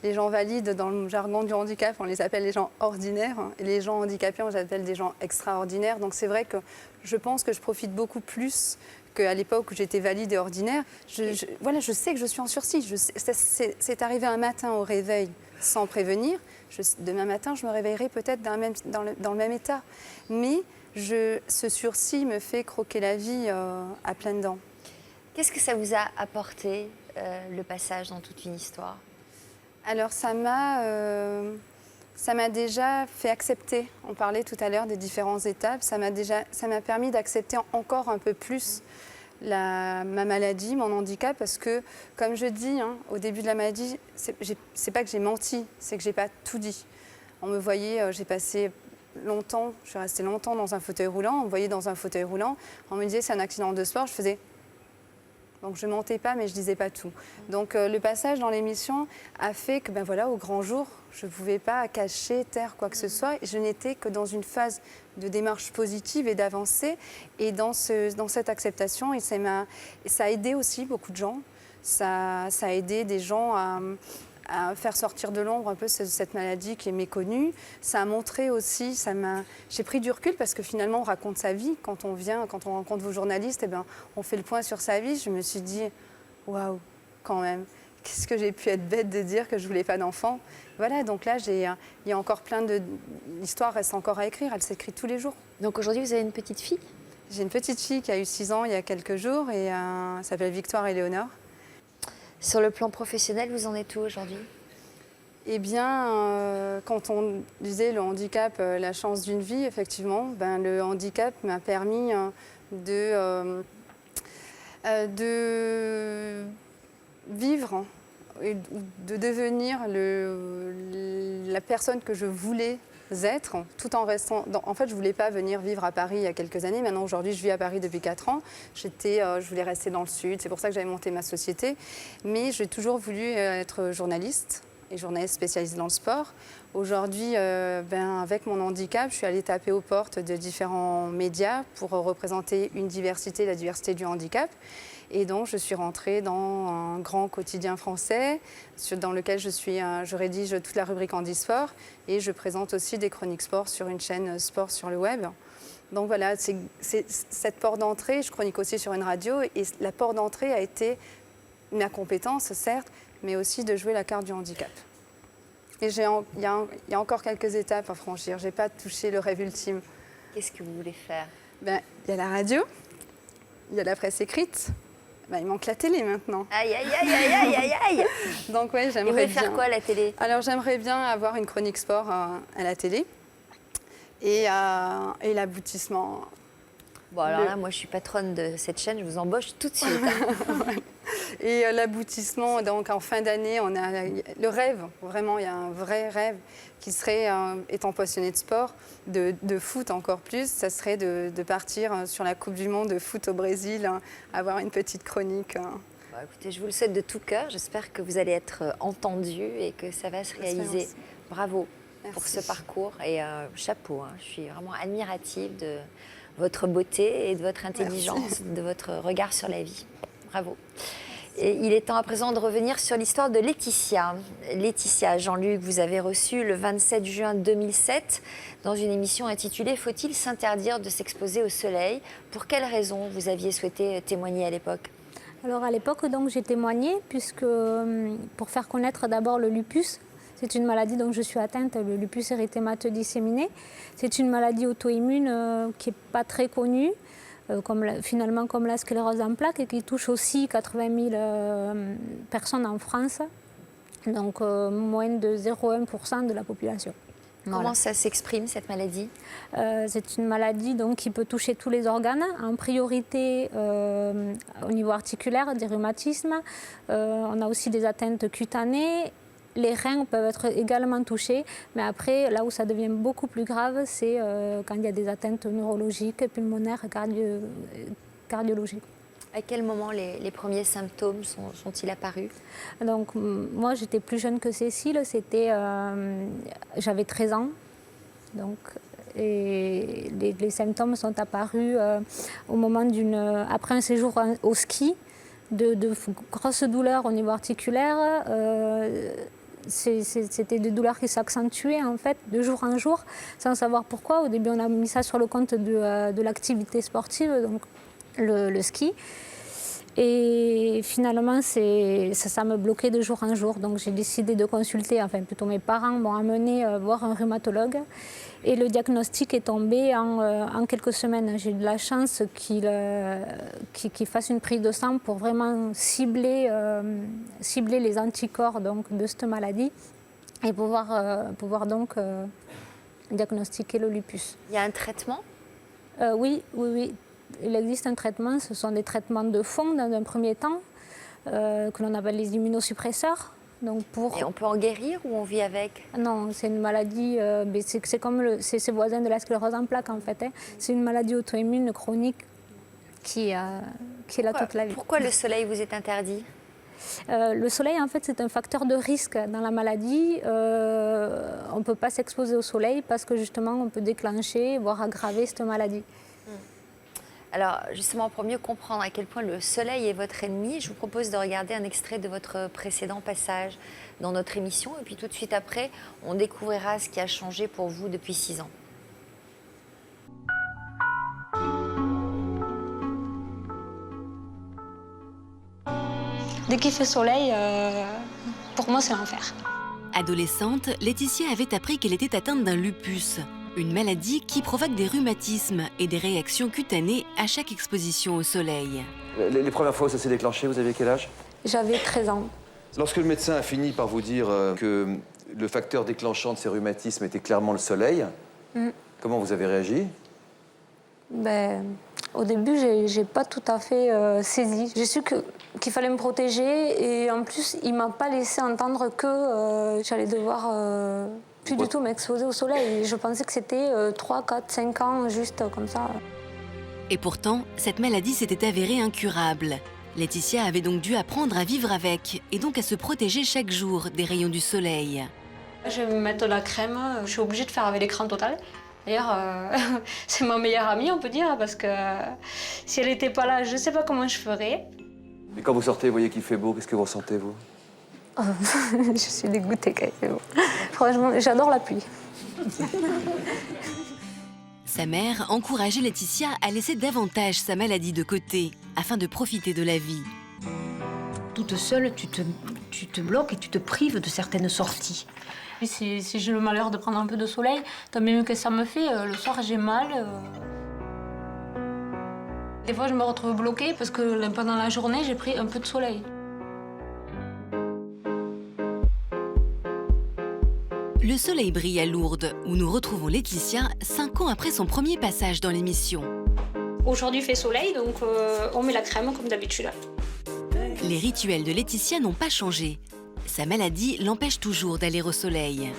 les gens valides, dans le jargon du handicap, on les appelle les gens ordinaires. Et les gens handicapés, on les appelle des gens extraordinaires. Donc c'est vrai que je pense que je profite beaucoup plus qu'à l'époque où j'étais valide et ordinaire. Voilà, je sais que je suis en sursis. C'est arrivé un matin au réveil sans prévenir. Demain matin, je me réveillerai peut-être dans le même état. Mais ce sursis me fait croquer la vie à pleines dents. Qu'est-ce que ça vous a apporté, le passage dans toute une histoire? Alors, ça m'a déjà fait accepter. On parlait tout à l'heure des différentes étapes. Ça m'a permis d'accepter encore un peu plus ma maladie, mon handicap, parce que, comme je dis, hein, au début de la maladie, c'est pas que j'ai menti, c'est que j'ai pas tout dit. On me voyait, j'ai passé longtemps, je suis restée longtemps dans un fauteuil roulant. On me voyait dans un fauteuil roulant. On me disait c'est un accident de sport. Je faisais. Donc je mentais pas, mais je disais pas tout. Donc le passage dans l'émission a fait que, ben voilà, au grand jour, je pouvais pas cacher, taire quoi que ce soit. Je n'étais que dans une phase de démarche positive et d'avancée. Et dans cette acceptation, et ça a aidé aussi beaucoup de gens. Ça a aidé des gens à faire sortir de l'ombre un peu cette maladie qui est méconnue. Ça a montré aussi, j'ai pris du recul parce que finalement on raconte sa vie. Quand on rencontre vos journalistes, eh ben, on fait le point sur sa vie. Je me suis dit, waouh, quand même, qu'est-ce que j'ai pu être bête de dire que je voulais pas d'enfant. Voilà, donc là, il y a encore plein de... L'histoire reste encore à écrire, elle s'écrit tous les jours. Donc aujourd'hui, vous avez une petite fille? J'ai une petite fille qui a eu 6 ans il y a quelques jours et elle s'appelle Victoire Éléonore. Sur le plan professionnel, vous en êtes où aujourd'hui? Eh bien, quand on disait le handicap, la chance d'une vie, effectivement, ben, le handicap m'a permis de vivre, de devenir la personne que je voulais être, tout en restant... En fait, je ne voulais pas venir vivre à Paris il y a quelques années. Maintenant, aujourd'hui, je vis à Paris depuis 4 ans. Je voulais rester dans le Sud. C'est pour ça que j'avais monté ma société. Mais j'ai toujours voulu être journaliste et journaliste spécialisée dans le sport. Aujourd'hui, avec mon handicap, je suis allée taper aux portes de différents médias pour représenter la diversité du handicap. Et donc, je suis rentrée dans un grand quotidien français dans lequel je rédige toute la rubrique handisport et je présente aussi des chroniques sport sur une chaîne sport sur le web. Donc voilà, c'est cette porte d'entrée. Je chronique aussi sur une radio et la porte d'entrée a été ma compétence, certes, mais aussi de jouer la carte du handicap. Et il y a encore quelques étapes à franchir. Je n'ai pas touché le rêve ultime. Qu'est-ce que vous voulez faire? Ben, il y a la radio, il y a la presse écrite. Ben, il manque la télé maintenant. Aïe, aïe, aïe, aïe, aïe, aïe, aïe. Donc ouais, j'aimerais Vous voulez bien... faire quoi à la télé? Alors j'aimerais bien avoir une chronique sport à la télé et l'aboutissement. Bon, alors là, moi, je suis patronne de cette chaîne, je vous embauche tout de suite. Hein. Et l'aboutissement, donc en fin d'année, on a le rêve, vraiment, il y a un vrai rêve qui serait, étant passionné de sport, de foot encore plus, ça serait de partir sur la Coupe du Monde de foot au Brésil, hein, avoir une petite chronique. Hein. Bon, écoutez, je vous le souhaite de tout cœur, j'espère que vous allez être entendu et que ça va se réaliser. Bravo pour ce parcours et chapeau, hein. Je suis vraiment admirative de votre beauté et de votre intelligence, de votre regard sur la vie. Bravo. Et il est temps à présent de revenir sur l'histoire de Laetitia. Laetitia, Jean-Luc, vous avez reçu le 27 juin 2007 dans une émission intitulée « Faut-il s'interdire de s'exposer au soleil ?» Pour quelles raisons vous aviez souhaité témoigner à l'époque? Alors à l'époque, donc, j'ai témoigné puisque pour faire connaître d'abord le lupus. C'est une maladie dont je suis atteinte, le lupus érythémateux disséminé. C'est une maladie auto-immune qui n'est pas très connue, finalement comme la sclérose en plaques, et qui touche aussi 80 000 personnes en France, donc moins de 0,1% de la population. Comment Voilà. ça s'exprime, cette maladie? C'est une maladie donc, qui peut toucher tous les organes, en priorité au niveau articulaire, des rhumatismes. On a aussi des atteintes cutanées. Les reins peuvent être également touchés, mais après, là où ça devient beaucoup plus grave, c'est quand il y a des atteintes neurologiques, pulmonaires, cardiologiques. À quel moment les premiers symptômes sont-ils apparus? Donc, moi, j'étais plus jeune que Cécile, j'avais 13 ans. Donc, et les symptômes sont apparus au moment après un séjour au ski, de grosses douleurs au niveau articulaire. C'était des douleurs qui s'accentuaient en fait de jour en jour, sans savoir pourquoi. Au début, on a mis ça sur le compte de l'activité sportive, donc le ski. Et finalement, ça me bloquait de jour en jour. Donc j'ai décidé de consulter, enfin plutôt mes parents m'ont amené voir un rhumatologue. Et le diagnostic est tombé en quelques semaines. J'ai eu de la chance qu'il fasse une prise de sang pour vraiment cibler les anticorps donc, de cette maladie et pouvoir donc diagnostiquer le lupus. Il y a un traitement? Oui. Il existe un traitement. Ce sont des traitements de fond dans un premier temps que l'on appelle les immunosuppresseurs. Donc Et on peut en guérir ou on vit avec? Non, c'est une maladie, c'est comme c'est voisin de la sclérose en plaques en fait. Hein. C'est une maladie auto-immune chronique qui est là toute la vie. Pourquoi le soleil vous est interdit? Le soleil, en fait, c'est un facteur de risque dans la maladie. On ne peut pas s'exposer au soleil parce que justement, on peut déclencher, voire aggraver cette maladie. Alors, justement, pour mieux comprendre à quel point le soleil est votre ennemi, je vous propose de regarder un extrait de votre précédent passage dans notre émission. Et puis tout de suite après, on découvrira ce qui a changé pour vous depuis 6 ans. Dès qu'il fait soleil, pour moi, c'est l'enfer. Adolescente, Laetitia avait appris qu'elle était atteinte d'un lupus, une maladie qui provoque des rhumatismes et des réactions cutanées à chaque exposition au soleil. Les premières fois où ça s'est déclenché, vous avez quel âge? J'avais 13 ans. Lorsque le médecin a fini par vous dire que le facteur déclenchant de ces rhumatismes était clairement le soleil, comment vous avez réagi? Au début, j'ai pas tout à fait saisi. J'ai su qu'il fallait me protéger et en plus, il m'a pas laissé entendre que j'allais devoir plus du tout m'exposer au soleil. Je pensais que c'était 3, 4, 5 ans, juste comme ça. Et pourtant, cette maladie s'était avérée incurable. Laetitia avait donc dû apprendre à vivre avec et donc à se protéger chaque jour des rayons du soleil. Je vais me mettre de la crème, je suis obligée de faire avec l'écran total. D'ailleurs, c'est ma meilleure amie, on peut dire, parce que si elle n'était pas là, je ne sais pas comment je ferais. Et quand vous sortez, vous voyez qu'il fait beau, qu'est-ce que vous ressentez, vous? Je suis dégoûtée quand même. Franchement, j'adore la pluie. Sa mère encourageait Laetitia à laisser davantage sa maladie de côté, afin de profiter de la vie. Toute seule, tu te bloques et tu te prives de certaines sorties. Et si j'ai le malheur de prendre un peu de soleil, tant mieux que ça me fait, le soir j'ai mal. Des fois, je me retrouve bloquée parce que pendant la journée, j'ai pris un peu de soleil. Le soleil brille à Lourdes, où nous retrouvons Laetitia 5 ans après son premier passage dans l'émission. Aujourd'hui, il fait soleil, donc on met la crème comme d'habitude. Les rituels de Laetitia n'ont pas changé. Sa maladie l'empêche toujours d'aller au soleil.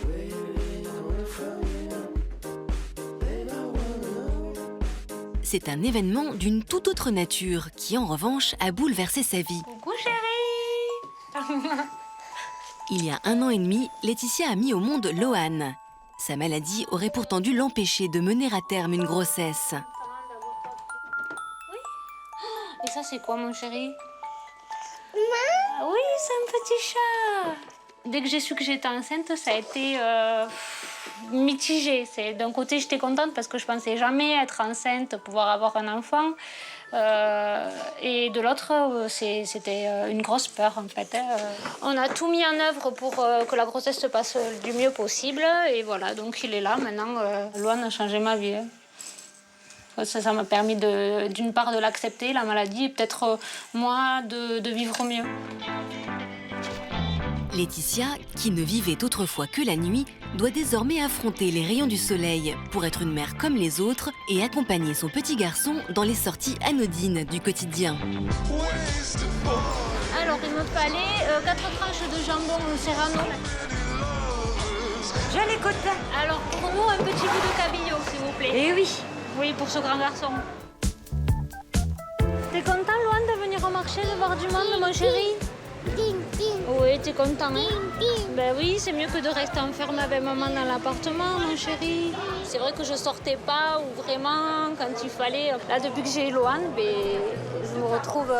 C'est un événement d'une toute autre nature qui, en revanche, a bouleversé sa vie. Coucou chérie. Il y a 1 an et demi, Laetitia a mis au monde Loane. Sa maladie aurait pourtant dû l'empêcher de mener à terme une grossesse. Et ça, c'est quoi, mon chéri? Oui, c'est un petit chat. Dès que j'ai su que j'étais enceinte, ça a été mitigé. D'un côté, j'étais contente parce que je pensais jamais être enceinte, pouvoir avoir un enfant. Et de l'autre, c'était une grosse peur, en fait. On a tout mis en œuvre pour que la grossesse se passe du mieux possible. Et voilà, donc il est là maintenant. Loane a changé ma vie. Ça m'a permis d'une part de l'accepter, la maladie, et peut-être moi de vivre mieux. Laetitia, qui ne vivait autrefois que la nuit, doit désormais affronter les rayons du soleil pour être une mère comme les autres et accompagner son petit garçon dans les sorties anodines du quotidien. Alors, il me fallait 4 tranches de jambon serrano. Je l'écoute. Alors, pour nous, un petit bout de cabillaud, s'il vous plaît. Eh oui. Oui, pour ce grand garçon. T'es content, Loane, de venir au marché, de voir du monde, mon chéri? Oui, t'es content, hein? Ben oui, c'est mieux que de rester enfermé avec maman dans l'appartement, mon chéri. C'est vrai que je sortais pas, ou vraiment, quand il fallait. Là, depuis que j'ai eu Loane, ben, je me retrouve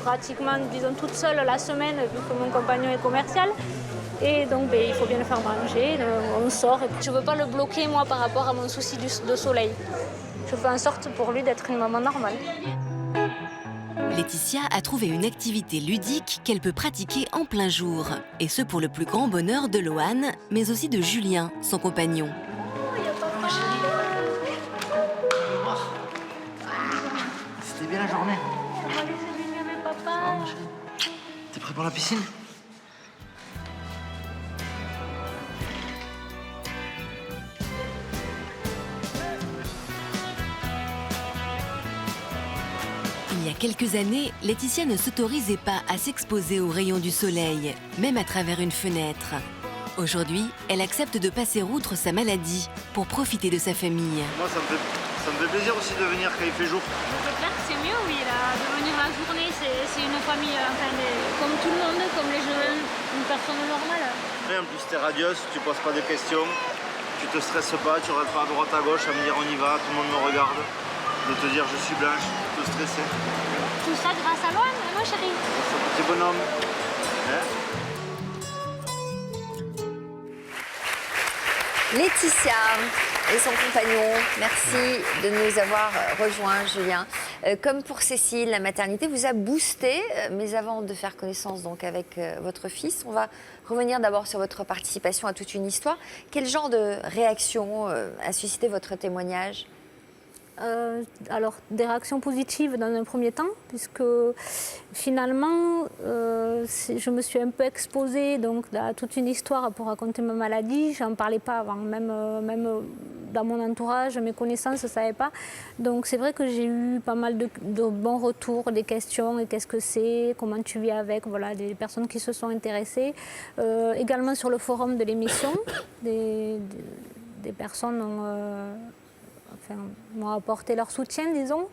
pratiquement, disons, toute seule la semaine, vu que mon compagnon est commercial. Et donc, ben, il faut bien le faire manger, on sort. Et je veux pas le bloquer, moi, par rapport à mon souci de soleil. Je fais en sorte pour lui d'être une maman normale. Laetitia a trouvé une activité ludique qu'elle peut pratiquer en plein jour. Et ce pour le plus grand bonheur de Loane, mais aussi de Julien, son compagnon. C'était bien la journée. T'es prêt pour la piscine? Il y a quelques années, Laetitia ne s'autorisait pas à s'exposer aux rayons du soleil, même à travers une fenêtre. Aujourd'hui, elle accepte de passer outre sa maladie pour profiter de sa famille. Moi, ça me fait plaisir aussi de venir quand il fait jour. C'est clair que c'est mieux, oui, là, de venir la journée, c'est une famille, enfin, comme tout le monde, comme les jeunes, une personne normale. Et en plus, t'es radieuse, tu poses pas de questions, tu te stresses pas, tu regardes pas à droite à gauche à me dire on y va, tout le monde me regarde. De te dire je suis blanche, te stresser. Tout ça grâce à Loane, mon chéri. Grâce à petit bonhomme. Laetitia et son compagnon, merci de nous avoir rejoints, Julien. Comme pour Cécile, la maternité vous a boosté, mais avant de faire connaissance donc avec votre fils, on va revenir d'abord sur votre participation à toute une histoire. Quel genre de réaction a suscité votre témoignage ? Alors, des réactions positives dans un premier temps, puisque finalement, je me suis un peu exposée donc, à toute une histoire pour raconter ma maladie. Je n'en parlais pas avant, même dans mon entourage, mes connaissances ne savaient pas. Donc, c'est vrai que j'ai eu pas mal de bons retours, des questions, et qu'est-ce que c'est, comment tu vis avec, voilà, des personnes qui se sont intéressées. Également sur le forum de l'émission, des personnes m'ont apporté leur soutien, disons.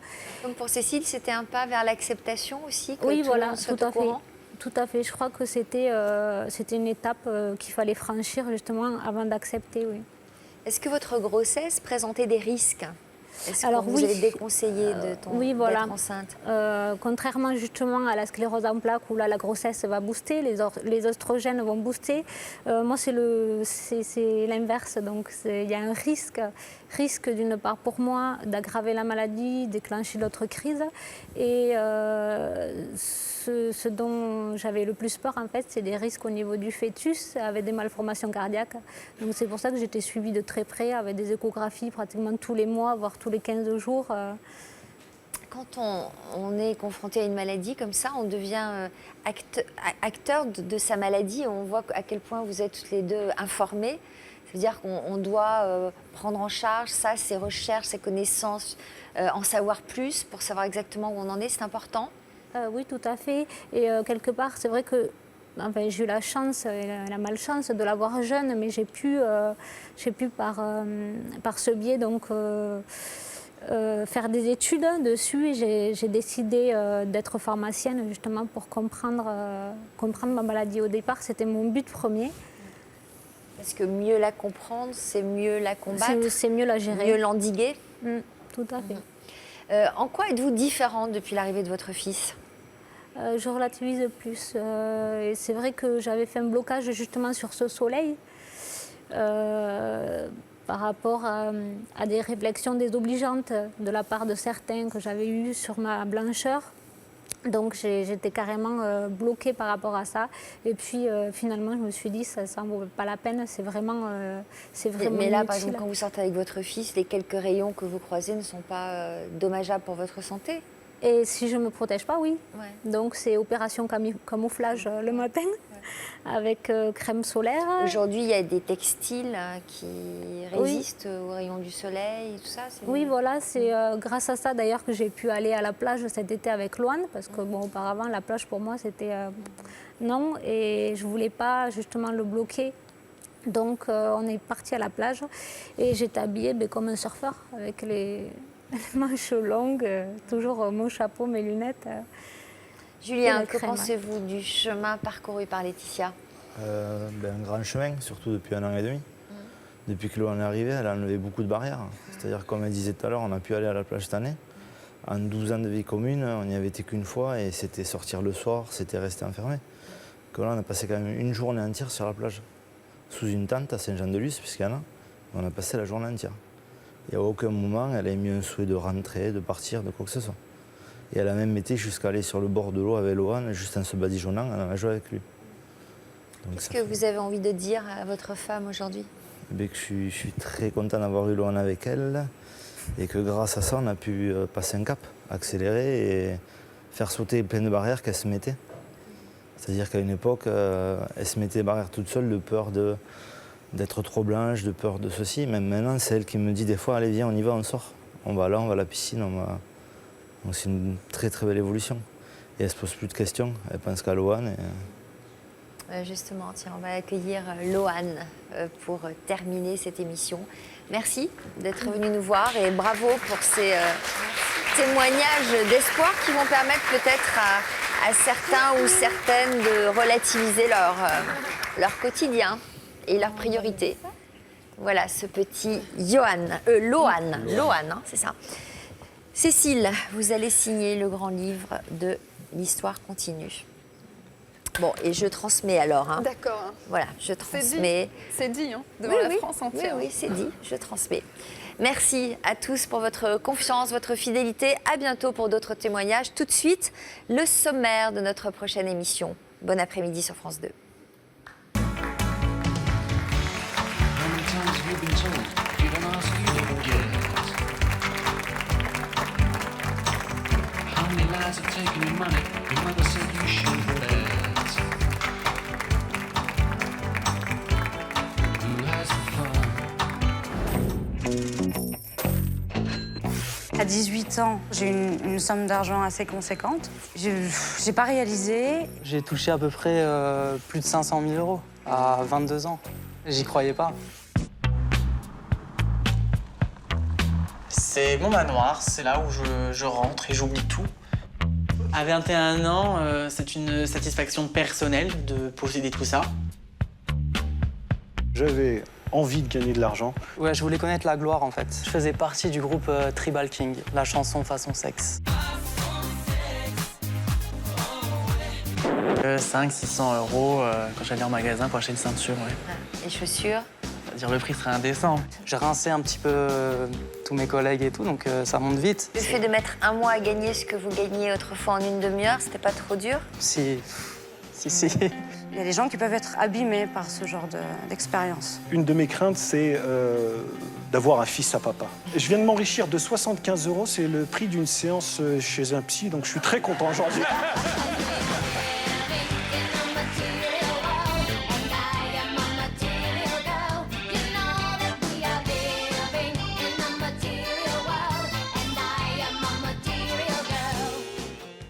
Donc pour Cécile, c'était un pas vers l'acceptation aussi, que oui, tout voilà, le monde soit tout à au courant. Tout à fait. Je crois que c'était une étape qu'il fallait franchir justement avant d'accepter, oui. Est-ce que votre grossesse présentait des risques ? Est-ce Alors, qu'on vous avez déconseillé d'être enceinte ? Contrairement justement à la sclérose en plaques où là la grossesse va booster, les oestrogènes vont booster. Moi c'est l'inverse, donc il y a un risque d'une part pour moi d'aggraver la maladie, déclencher d'autres crises. Et ce dont j'avais le plus peur en fait, c'est des risques au niveau du fœtus avec des malformations cardiaques. Donc c'est pour ça que j'étais suivie de très près avec des échographies pratiquement tous les mois, voire tous les 15 jours. Quand on est confronté à une maladie comme ça, on devient acteur de sa maladie. On voit à quel point vous êtes toutes les deux informées. C'est-à-dire qu'on doit prendre en charge ça, ses recherches, ses connaissances, en savoir plus pour savoir exactement où on en est. C'est important. Oui, tout à fait. Et quelque part, c'est vrai que j'ai eu la chance et la malchance de l'avoir jeune, mais j'ai pu par ce biais donc, faire des études dessus. Et j'ai décidé d'être pharmacienne justement pour comprendre ma maladie. Au départ, c'était mon but premier. Parce que mieux la comprendre, c'est mieux la combattre. C'est mieux la gérer. Mieux l'endiguer. Tout à fait. En quoi êtes-vous différente depuis l'arrivée de votre fils ? Je relativise plus. Et c'est vrai que j'avais fait un blocage justement sur ce soleil par rapport à des réflexions désobligeantes de la part de certains que j'avais eues sur ma blancheur. Donc j'étais carrément bloquée par rapport à ça. Et puis finalement, je me suis dit, ça ne vaut pas la peine, c'est vraiment Mais là, inutile. par exemple, quand vous sortez avec votre fils, les quelques rayons que vous croisez ne sont pas dommageables pour votre santé ? Et si je ne me protège pas, oui. Ouais. Donc c'est opération camouflage le matin avec crème solaire. Aujourd'hui, il y a des textiles qui résistent aux rayons du soleil et tout ça. Oui, voilà, c'est grâce à ça d'ailleurs que j'ai pu aller à la plage cet été avec Loane, parce que bon, auparavant, la plage pour moi, c'était non, et je ne voulais pas justement le bloquer. Donc on est parti à la plage et j'étais habillée comme un surfeur avec les manches longues, toujours mon chapeau, mes lunettes. Julien, que pensez-vous du chemin parcouru par Laetitia ? Un grand chemin, surtout depuis 1 an et demi. Depuis que l'eau en est arrivée, elle a enlevé beaucoup de barrières. C'est-à-dire, comme elle disait tout à l'heure, on a pu aller à la plage cette année. En 12 ans de vie commune, on n'y avait été qu'une fois et c'était sortir le soir, c'était rester enfermé. Que là, on a passé quand même une journée entière sur la plage, sous une tente à Saint-Jean-de-Luz, puisqu'il y en a. On a passé la journée entière. Et à aucun moment, elle a émis un souhait de rentrer, de partir, de quoi que ce soit. Et elle a même été jusqu'à aller sur le bord de l'eau avec Loane, juste en se badigeonnant, elle en a joué avec lui. Qu'est-ce que vous avez envie de dire à votre femme aujourd'hui ? Que je suis très content d'avoir eu Loane avec elle et que grâce à ça, on a pu passer un cap, accélérer et faire sauter plein de barrières qu'elle se mettait. C'est-à-dire qu'à une époque, elle se mettait des barrières toute seule de peur d'être trop blanche, de peur de ceci. Même maintenant, c'est elle qui me dit des fois, allez viens, on y va, on sort. On va là, on va à la piscine, Donc c'est une très très belle évolution. Et elle se pose plus de questions, elle pense qu'à Loane. Justement, tiens, on va accueillir Loane pour terminer cette émission. Merci d'être venu nous voir et bravo pour ces témoignages d'espoir qui vont permettre peut-être à certains ou certaines de relativiser leur quotidien et leurs priorités. Voilà ce petit Loane, hein, c'est ça. Cécile, vous allez signer le grand livre de l'histoire continue. Bon, et je transmets alors. Hein. D'accord. Voilà, je transmets. C'est dit, hein, devant la France entière. Oui, c'est dit, je transmets. Merci à tous pour votre confiance, votre fidélité. À bientôt pour d'autres témoignages. Tout de suite, le sommaire de notre prochaine émission. Bon après-midi sur France 2. À 18 ans, j'ai une somme d'argent assez conséquente. J'ai pas réalisé. J'ai touché à peu près plus de 500 000 euros à 22 ans. J'y croyais pas. C'est mon manoir, c'est là où je rentre et j'oublie tout. À 21 ans, c'est une satisfaction personnelle de posséder tout ça. J'avais envie de gagner de l'argent. Ouais, je voulais connaître la gloire en fait. Je faisais partie du groupe Tribal King, la chanson façon sexe. 500-600 euros quand j'allais en magasin pour acheter une ceinture, ouais. Les chaussures ? C'est-à-dire le prix serait indécent. J'ai rincé un petit peu tous mes collègues et tout, donc ça monte vite. Le fait de mettre un mois à gagner ce que vous gagniez autrefois en une demi-heure, c'était pas trop dur ? Si. Il y a des gens qui peuvent être abîmés par ce genre d'expérience. Une de mes craintes, c'est d'avoir un fils à papa. Je viens de m'enrichir de 75 €, c'est le prix d'une séance chez un psy, donc je suis très content aujourd'hui.